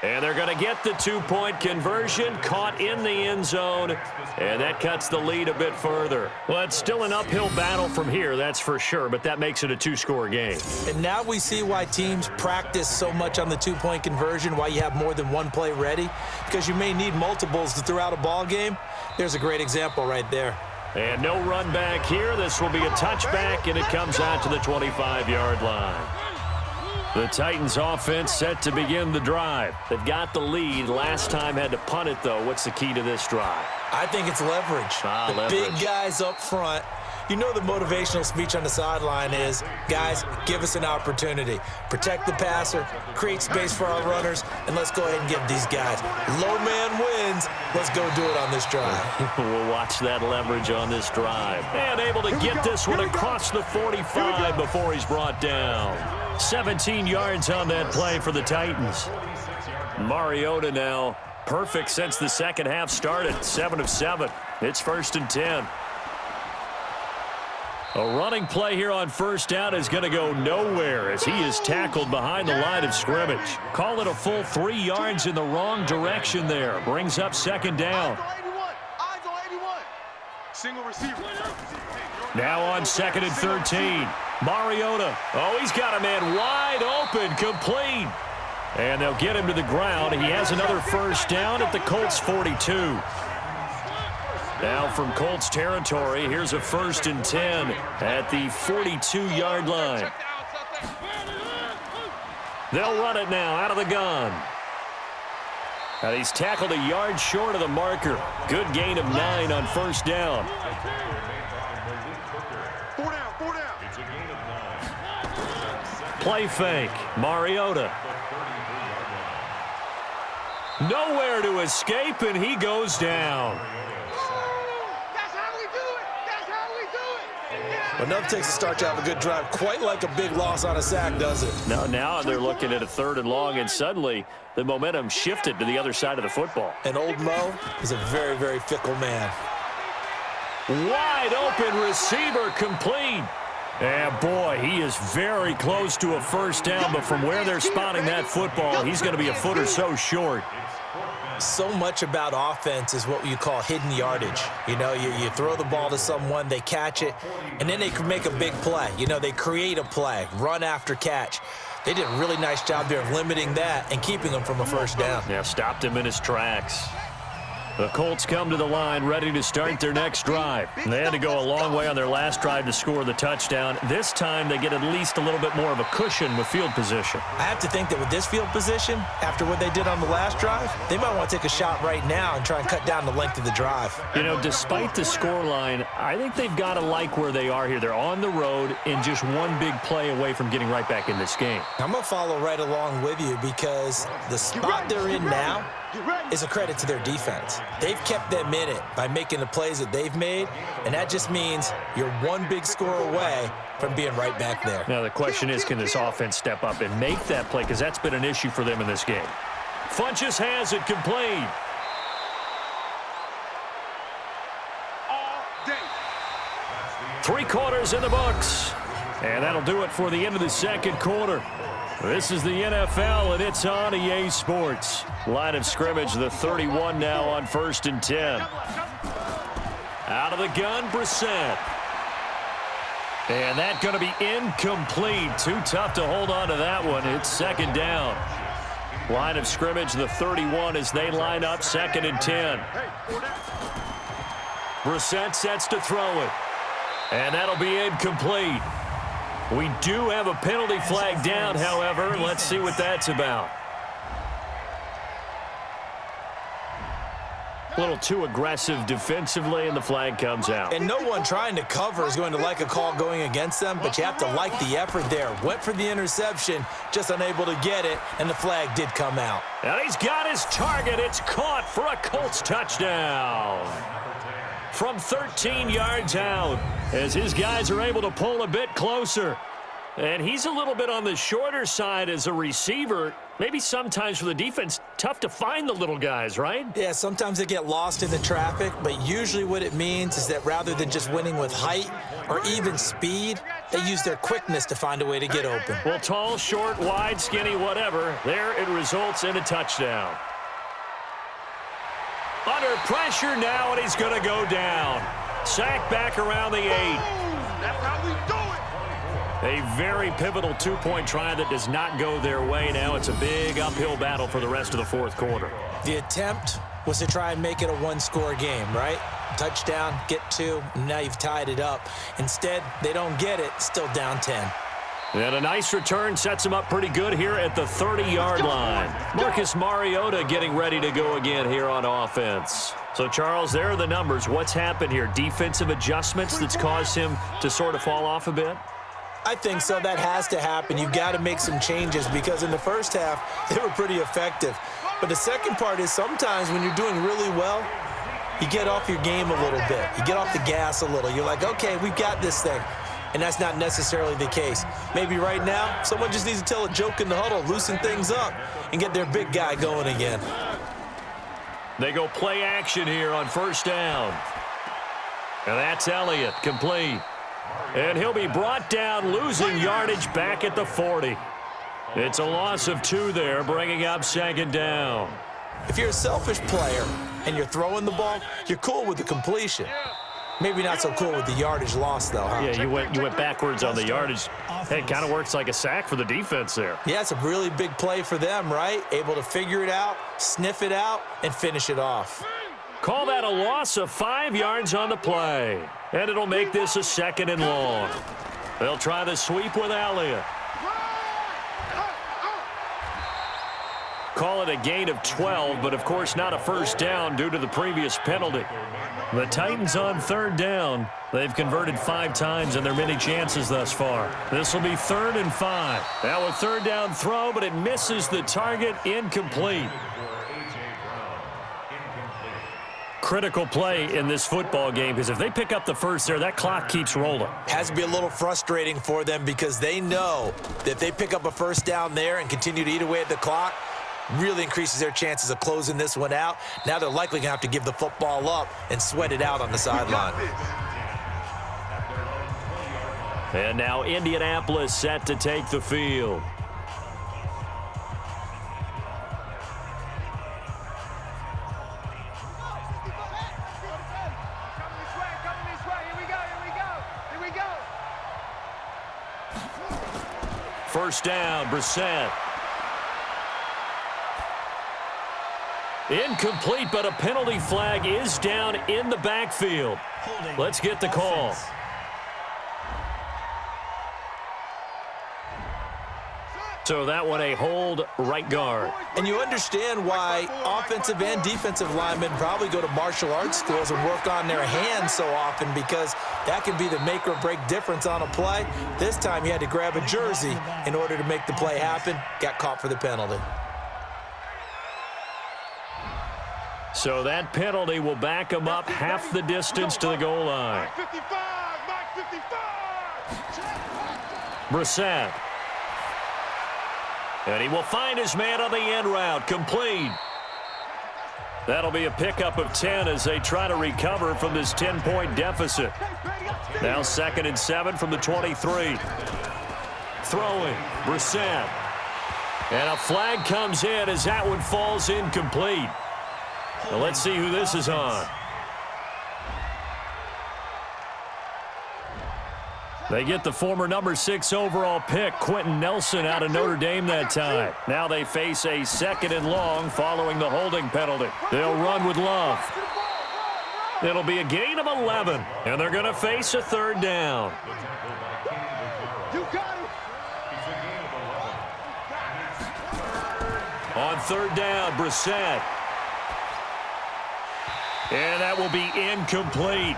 And they're going to get the 2-point conversion, caught in the end zone, and that cuts the lead a bit further. Well, it's still an uphill battle from here, that's for sure, but that makes it a 2-score game. And now we see why teams practice so much on the 2-point conversion, why you have more than 1 play ready, because you may need multiples throughout a ball game. There's a great example right there. And no run back here. This will be a touchback, and it comes out to the 25-yard line. The Titans offense set to begin the drive. They've got the lead. Last time had to punt it, though. What's the key to this drive? I think it's leverage. The big guys up front. You know the motivational speech on the sideline is, guys, give us an opportunity. Protect the passer, create space for our runners, and let's go ahead and give these guys. Low man wins. Let's go do it on this drive. We'll watch that leverage on this drive. And able to get this one across the 45 before he's brought down. 17 yards on that play for the Titans. Mariota now perfect since the second half started. 7 of 7. It's 1st and 10. A running play here on first down is going to go nowhere as he is tackled behind the line of scrimmage. Call it a full 3 yards in the wrong direction there. Brings up second down. Single receiver. Now on 2nd and 13. Mariota. Oh, he's got a man wide open, complete. And they'll get him to the ground. He has another first down at the Colts 42. Now from Colts territory, here's a 1st and 10 at the 42-yard line. They'll run it now out of the gun. And he's tackled a yard short of the marker. Good gain of 9 on first down. 4 down, 4 down. It's a gain of 9. Play fake. Mariota. Nowhere to escape, and he goes down. That's how we do it. That's how we do it. Yeah. But nothing takes a start to have a good drive quite like a big loss on a sack, does it? Now they're looking at a 3rd and long, and suddenly the momentum shifted to the other side of the football. And old Mo is a very, very fickle man. Wide open receiver complete. And boy, he is very close to a first down, but from where they're spotting that football, he's going to be a foot or so short. So much about offense is what you call hidden yardage. You know, you throw the ball to someone, they catch it, and then they can make a big play. You know, they create a play, run after catch. They did a really nice job there of limiting that and keeping him from a first down. Yeah, stopped him in his tracks. The Colts come to the line ready to start their next drive. They had to go a long way on their last drive to score the touchdown. This time they get at least a little bit more of a cushion with field position. I have to think that with this field position, after what they did on the last drive, they might want to take a shot right now and try and cut down the length of the drive. You know, despite the scoreline, I think they've got to like where they are here. They're on the road and just one big play away from getting right back in this game. I'm going to follow right along with you because the spot they're in now is a credit to their defense. They've kept them in it by making the plays that they've made, and that just means you're one big score away from being right back there. Now, the question is, can this offense step up and make that play? Because that's been an issue for them in this game. Funchess has it complete. All day. 3 quarters in the books. And that'll do it for the end of the second quarter. This is the NFL, and it's on EA Sports. Line of scrimmage, the 31 now on 1st and 10. Out of the gun, Brissett. And that's going to be incomplete. Too tough to hold on to that one. It's 2nd down. Line of scrimmage, the 31 as they line up 2nd and 10. Brissett sets to throw it. And that'll be incomplete. We do have a penalty flag down, however. Let's see what that's about. A little too aggressive defensively, and the flag comes out. And no one trying to cover is going to like a call going against them, but you have to like the effort there. Went for the interception, just unable to get it, and the flag did come out. And he's got his target. It's caught for a Colts touchdown. From 13 yards out, as his guys are able to pull a bit closer. And he's a little bit on the shorter side as a receiver. Maybe sometimes for the defense, tough to find the little guys, right? Yeah, sometimes they get lost in the traffic, but usually what it means is that rather than just winning with height or even speed, they use their quickness to find a way to get open. Well, tall, short, wide, skinny, whatever, there it results in a touchdown. Under pressure now, and he's going to go down. Sacked back around the 8. That's how we do it. A very pivotal 2-point try that does not go their way. Now it's a big uphill battle for the rest of the 4th quarter. The attempt was to try and make it a one-score game, right? Touchdown, get 2, and now you've tied it up. Instead, they don't get it, still down 10. And a nice return sets him up pretty good here at the 30-yard line. Marcus Mariota getting ready to go again here on offense. So, Charles, there are the numbers. What's happened here? Defensive adjustments that's caused him to sort of fall off a bit? I think so. That has to happen. You've got to make some changes because in the first half, they were pretty effective. But the second part is sometimes when you're doing really well, you get off your game a little bit. You get off the gas a little. You're like, okay, we've got this thing. And that's not necessarily the case. Maybe right now, someone just needs to tell a joke in the huddle, loosen things up, and get their big guy going again. They go play action here on 1st down. And that's Elliott, complete. And he'll be brought down, losing yardage back at the 40. It's a loss of 2 there, bringing up 2nd down. If you're a selfish player and you're throwing the ball, you're cool with the completion. Maybe not so cool with the yardage loss, though, huh? Yeah, you went backwards on the yardage. Hey, it kind of works like a sack for the defense there. Yeah, it's a really big play for them, right? Able to figure it out, sniff it out, and finish it off. Call that a loss of 5 yards on the play. And it'll make this a 2nd and long. They'll try the sweep with Elliott. Call it a gain of 12, but of course not a first down due to the previous penalty. The Titans on third down. They've converted 5 times in their many chances thus far. This will be 3rd and 5. Now a third down throw, but it misses the target. Incomplete. Critical play in this football game, because if they pick up the first there, that clock keeps rolling. Has to be a little frustrating for them because they know that if they pick up a first down there and continue to eat away at the clock, really increases their chances of closing this one out. Now they're likely going to have to give the football up and sweat it out on the sideline. And now Indianapolis set to take the field. First down, Brissett. Incomplete, but a penalty flag is down in the backfield. Let's get the call. So that one a hold, right guard. And you understand why offensive and defensive linemen probably go to martial arts schools and work on their hands so often, because that can be the make or break difference on a play. This time he had to grab a jersey in order to make the play happen. Got caught for the penalty. So that penalty will back him up half the distance to the goal line. Brissett. And he will find his man on the end route. Complete. That'll be a pickup of 10 as they try to recover from this 10-point deficit. Now 2nd and 7 from the 23. Throwing. Brissett. And a flag comes in as that one falls incomplete. Now let's see who this is on. They get the former number 6 overall pick, Quentin Nelson, out of Notre Dame that time. Now they face a 2nd and long following the holding penalty. They'll run with Love. It'll be a gain of 11, and they're going to face a 3rd down. On 3rd down, Brissett. And that will be incomplete.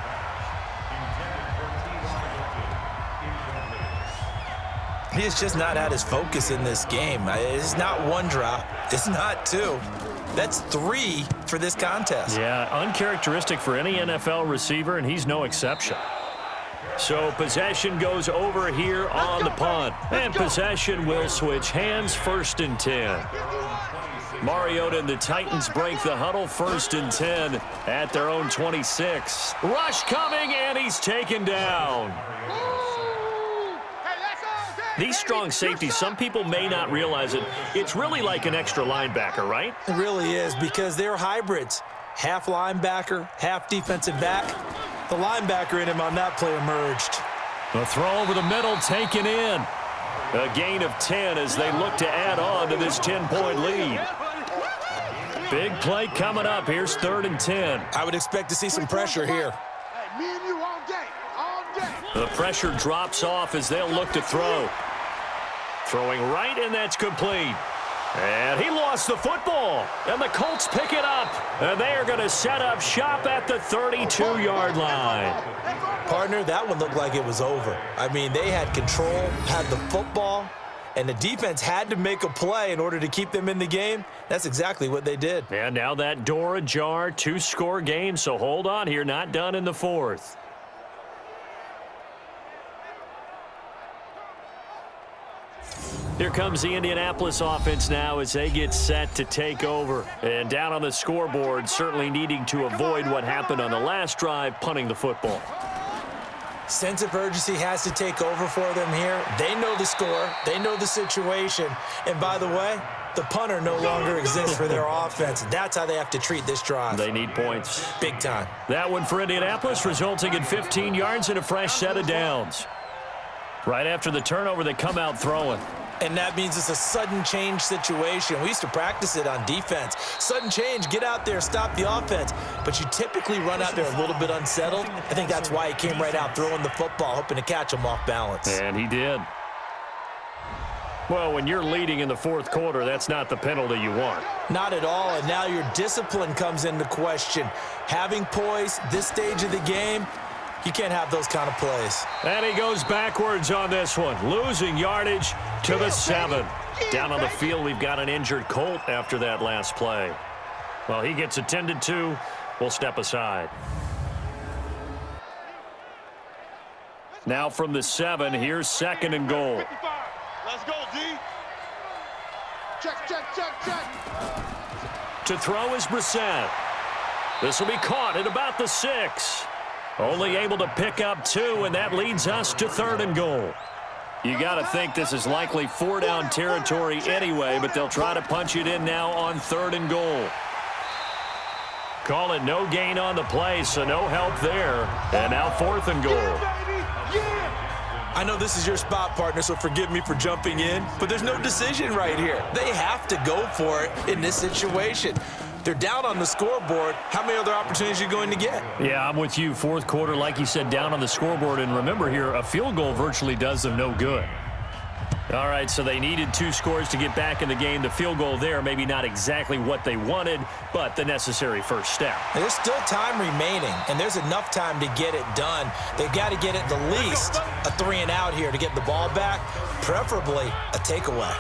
He has just not had his focus in this game. It's not 1 drop. It's not 2. That's 3 for this contest. Yeah, uncharacteristic for any NFL receiver, and he's no exception. So possession goes over here on the punt. And possession will switch hands, 1st and 10. Mariota and the Titans break the huddle, 1st and 10 at their own 26. Rush coming, and he's taken down. These strong safeties, some people may not realize it. It's really like an extra linebacker, right? It really is, because they're hybrids. Half linebacker, half defensive back. The linebacker in him on that play emerged. The throw over the middle taken in. A gain of 10 as they look to add on to this 10-point lead. Big play coming up. Here's 3rd and 10. I would expect to see some pressure here. Hey, me and you all day. The pressure drops off as they'll look to throw. Throwing right, and that's complete. And he lost the football. And the Colts pick it up. And they are going to set up shop at the 32-yard line. Partner, that one looked like it was over. I mean, they had control, had the football, and the defense had to make a play in order to keep them in the game. That's exactly what they did. And now that door ajar, 2-score game, so hold on here, not done in the 4th. Here comes the Indianapolis offense now as they get set to take over. And down on the scoreboard, certainly needing to avoid what happened on the last drive, punting the football. Sense of urgency has to take over for them here. They know the score. They know the situation. And by the way, the punter no longer exists for their offense. That's how they have to treat this drive. They need points. Big time. That one for Indianapolis, resulting in 15 yards and a fresh set of downs. Right after the turnover, they come out throwing. And that means it's a sudden change situation. We used to practice it on defense. Sudden change, get out there, stop the offense. But you typically run out there a little bit unsettled. I think that's why he came right out throwing the football, hoping to catch him off balance. And he did. Well, when you're leading in the fourth quarter, that's not the penalty you want. Not at all, and now your discipline comes into question. Having poise this stage of the game, you can't have those kind of plays. And he goes backwards on this one, losing yardage to the 7. Down on the field, we've got an injured Colt after that last play. Well, he gets attended to. We'll step aside. Now from the 7, here's 2nd and goal. Let's go, D. Check. To throw is Brissett. This will be caught at about the 6. Only able to pick up 2, and that leads us to 3rd and goal. You got to think this is likely 4-down territory anyway, but they'll try to punch it in now on 3rd and goal. Call it no gain on the play, so no help there. And now 4th and goal. I know this is your spot, partner, so forgive me for jumping in, but there's no decision right here. They have to go for it in this situation. They're down on the scoreboard. How many other opportunities are you going to get? Yeah, I'm with you. Fourth quarter, like you said, down on the scoreboard. And remember here, a field goal virtually does them no good. All right, so they needed 2 scores to get back in the game. The field goal there, maybe not exactly what they wanted, but the necessary first step. There's still time remaining, and there's enough time to get it done. They've got to get at the least a 3-and-out here to get the ball back, preferably a takeaway.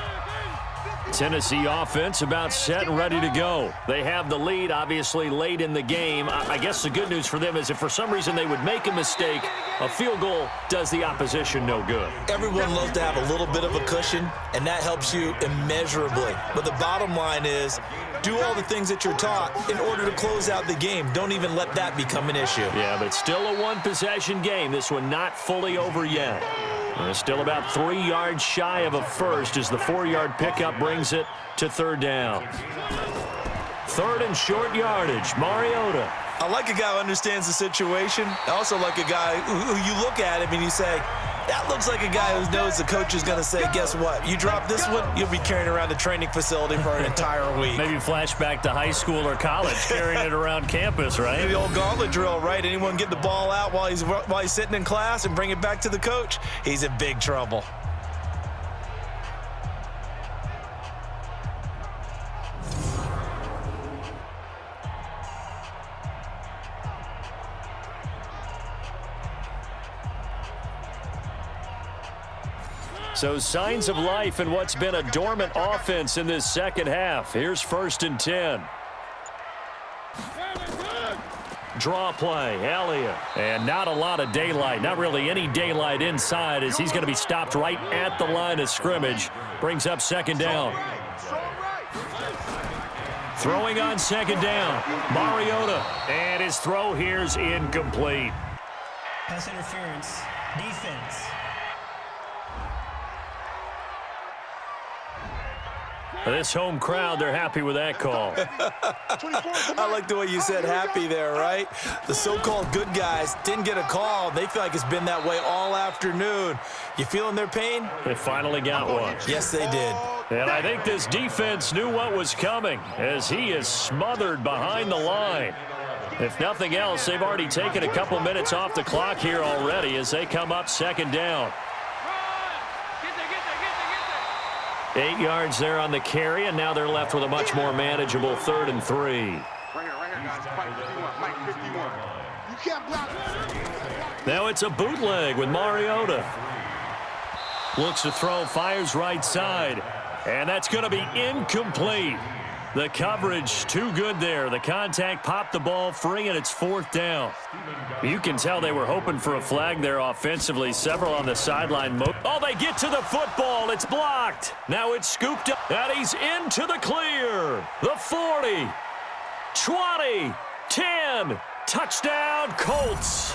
Tennessee offense about set and ready to go. They have the lead, obviously, late in the game. I guess the good news for them is if for some reason they would make a mistake, a field goal does the opposition no good. Everyone loves to have a little bit of a cushion, and that helps you immeasurably. But the bottom line is, do all the things that you're taught in order to close out the game. Don't even let that become an issue. Yeah, but still a one-possession game. This one not fully over yet. They're still about 3 yards shy of a first as the 4-yard pickup brings it to 3rd down. 3rd and short yardage. Mariota. I like a guy who understands the situation. I also like a guy who you look at him and you say, that looks like a guy who knows the coach is going to say, guess what? You drop this one, you'll be carrying around the training facility for an entire week. Maybe flashback to high school or college, carrying it around campus, right? The old gauntlet drill, right? Anyone get the ball out while he's sitting in class and bring it back to the coach? He's in big trouble. So signs of life in what's been a dormant offense in this second half. Here's 1st and 10. Draw play, Elliott. And not a lot of daylight, not really any daylight inside as he's going to be stopped right at the line of scrimmage. Brings up 2nd down. Throwing on 2nd down, Mariota. And his throw here's incomplete. Pass interference. Defense. This home crowd, they're happy with that call. I like the way you said happy there, right? The so-called good guys didn't get a call. They feel like it's been that way all afternoon. You feeling their pain? They finally got one. Yes, they did. And I think this defense knew what was coming as he is smothered behind the line. If nothing else, they've already taken a couple minutes off the clock here already as they come up 2nd down. 8 yards there on the carry, and now they're left with a much more manageable 3rd and 3. Right here, guys. Mike 51. You can't block. Now it's a bootleg with Mariota. Looks to throw, fires right side, and that's going to be incomplete. The coverage too good there. The contact popped the ball free, and it's 4th down. You can tell they were hoping for a flag there offensively. Several on the sideline. Oh, they get to the football. It's blocked. Now it's scooped up, and he's into the clear. The 40, 20, 10. Touchdown, Colts.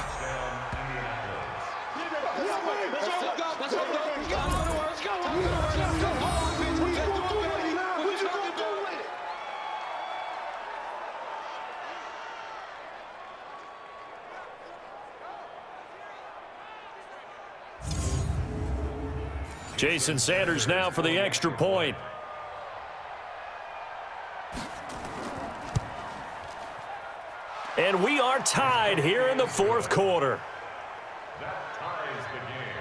Jason Sanders now for the extra point. And we are tied here in the 4th quarter. That ties the game.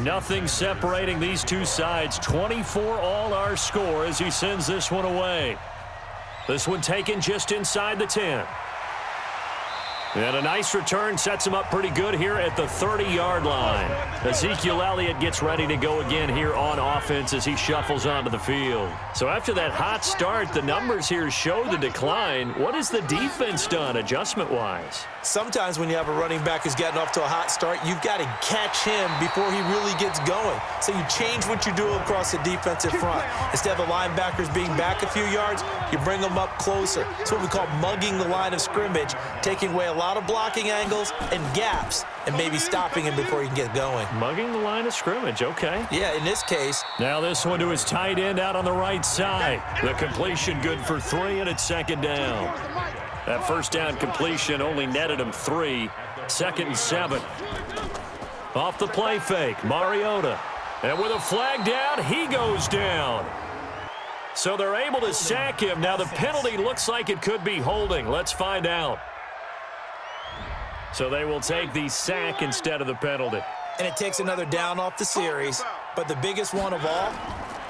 Nothing separating these two sides. 24 all our score as he sends this one away. This one taken just inside the 10. And a nice return sets him up pretty good here at the 30-yard line. Ezekiel Elliott gets ready to go again here on offense as he shuffles onto the field. So after that hot start, the numbers here show the decline. What has the defense done adjustment-wise? Sometimes when you have a running back who's gotten off to a hot start, you've got to catch him before he really gets going. So you change what you do across the defensive front. Instead of the linebackers being back a few yards, you bring them up closer. It's what we call mugging the line of scrimmage, taking away a lot of blocking angles and gaps and maybe stopping him before he can get going. Mugging the line of scrimmage, okay. Yeah, in this case. Now this one to his tight end out on the right side. The completion good for 3, and it's second down. That first down completion only netted him 3. 2nd and 7. Off the play fake, Mariota. And with a flag down, he goes down. So they're able to sack him. Now the penalty looks like it could be holding. Let's find out. So they will take the sack instead of the penalty. And it takes another down off the series. But the biggest one of all,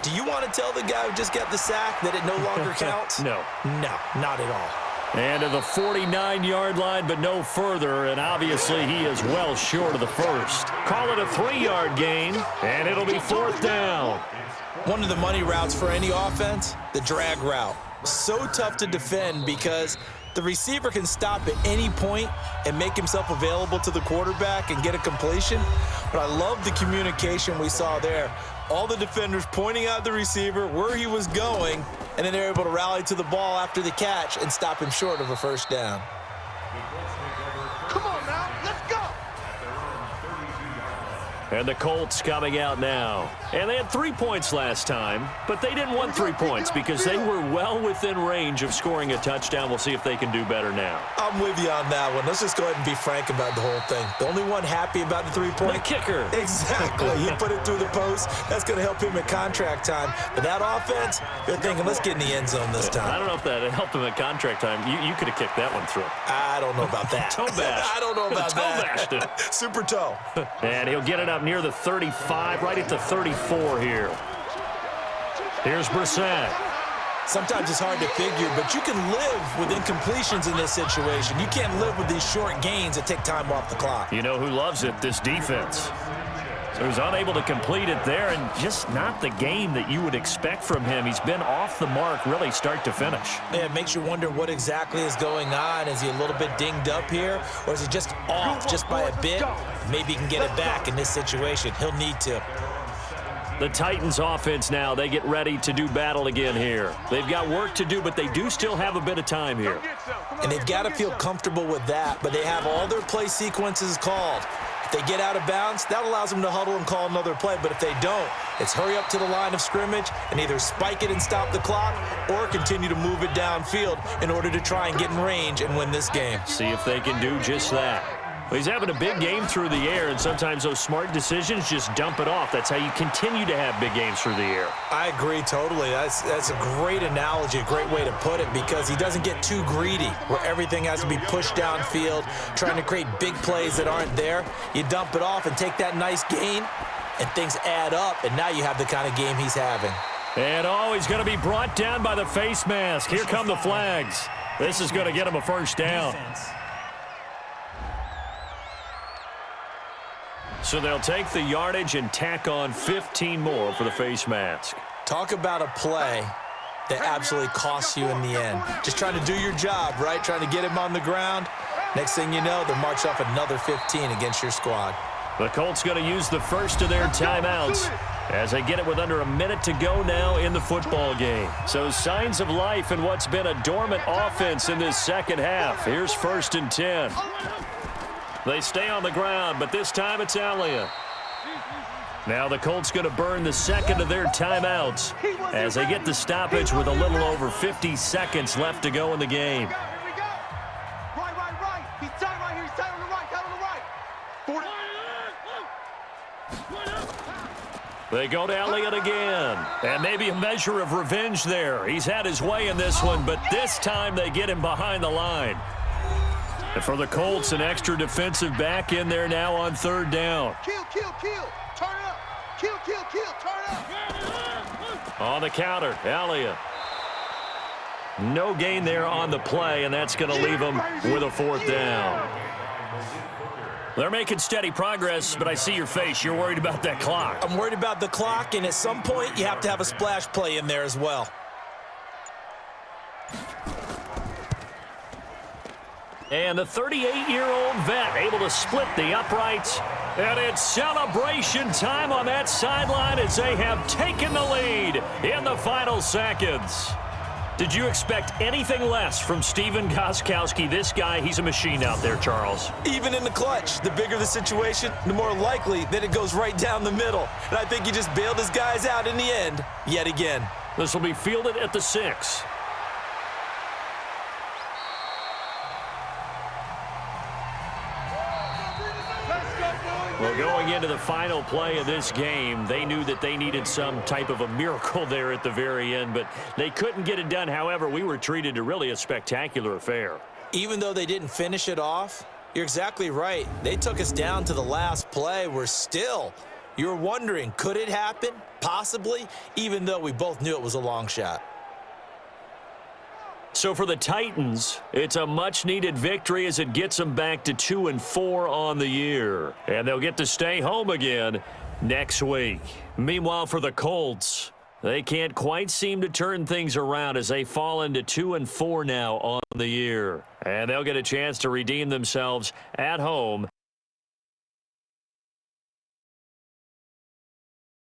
do you want to tell the guy who just got the sack that it no longer counts? No. No, not at all. And to the 49-yard line, but no further, and obviously he is well short of the first. Call it a 3-yard gain, and it'll be 4th down. One of the money routes for any offense, the drag route. So tough to defend because the receiver can stop at any point and make himself available to the quarterback and get a completion. But I love the communication we saw there. All the defenders pointing out the receiver, where he was going, and then they're able to rally to the ball after the catch and stop him short of a first down. Come on now, let's go. And the Colts coming out now. And they had 3 points last time, but they didn't want 3 points because they were well within range of scoring a touchdown. We'll see if they can do better now. I'm with you on that one. Let's just go ahead and be frank about the whole thing. The only one happy about the 3-point? The kicker. Exactly. You put it through the post. That's going to help him at contract time. But that offense, they're thinking, let's get in the end zone this time. I don't know if that helped him at contract time. You could have kicked that one through. I don't know about that. Toe bash. I don't know about toe that. bashed it. Super toe. And he'll get it up near the 35, right at the 34 here. Here's Brissett. Sometimes it's hard to figure, but you can live with incompletions in this situation. You can't live with these short gains that take time off the clock. You know who loves it? This defense. So he's unable to complete it there, and just not the game that you would expect from him. He's been off the mark really start to finish. Yeah, it makes you wonder what exactly is going on. Is he a little bit dinged up here, or is he just off just by a bit? Maybe he can get it back in this situation. He'll need to. The Titans offense now, they get ready to do battle again here. They've got work to do, but they do still have a bit of time here. And they've got to feel comfortable with that, but they have all their play sequences called. If they get out of bounds, that allows them to huddle and call another play. But if they don't, it's hurry up to the line of scrimmage and either spike it and stop the clock or continue to move it downfield in order to try and get in range and win this game. See if they can do just that. Well, he's having a big game through the air, and sometimes those smart decisions just dump it off. That's how you continue to have big games through the air. I agree totally. That's a great analogy, a great way to put it, because he doesn't get too greedy where everything has to be pushed downfield, trying to create big plays that aren't there. You dump it off and take that nice gain, and things add up, and now you have the kind of game he's having. And he's going to be brought down by the face mask. Here come the flags. This is going to get him a first down. Defense. So they'll take the yardage and tack on 15 more for the face mask. Talk about a play that absolutely costs you in the end. Just trying to do your job, right? Trying to get him on the ground. Next thing you know, they'll march off another 15 against your squad. The Colts going to use the first of their timeouts as they get it with under a minute to go now in the football game. So signs of life in what's been a dormant offense in this second half. Here's 1st and 10. They stay on the ground, but this time it's Elliott. Now the Colts going to burn the second of their timeouts as they get the stoppage with a little over 50 seconds left to go in the game. Here we go. Right. He's tight right here. He's tight on the right. 40. They go to Elliott again. And maybe a measure of revenge there. He's had his way in this one, but this time they get him behind the line. And for the Colts, an extra defensive back in there now on 3rd down. Kill. Turn it up. Kill, kill, kill. Turn up. On the counter, Elliott. No gain there on the play, and that's going to leave them with a 4th down. They're making steady progress, but I see your face. You're worried about that clock. I'm worried about the clock, and at some point, you have to have a splash play in there as well. And the 38-year-old vet able to split the uprights. And it's celebration time on that sideline as they have taken the lead in the final seconds. Did you expect anything less from Stephen Gostkowski? This guy, he's a machine out there, Charles. Even in the clutch, the bigger the situation, the more likely that it goes right down the middle. And I think he just bailed his guys out in the end, yet again. This will be fielded at the 6. Well, going into the final play of this game, they knew that they needed some type of a miracle there at the very end, but they couldn't get it done. However, we were treated to really a spectacular affair. Even though they didn't finish it off, you're exactly right. They took us down to the last play. You're wondering, could it happen? Possibly, even though we both knew it was a long shot. So for the Titans, it's a much-needed victory as it gets them back to 2-4 on the year. And they'll get to stay home again next week. Meanwhile, for the Colts, they can't quite seem to turn things around as they fall into 2-4 now on the year. And they'll get a chance to redeem themselves at home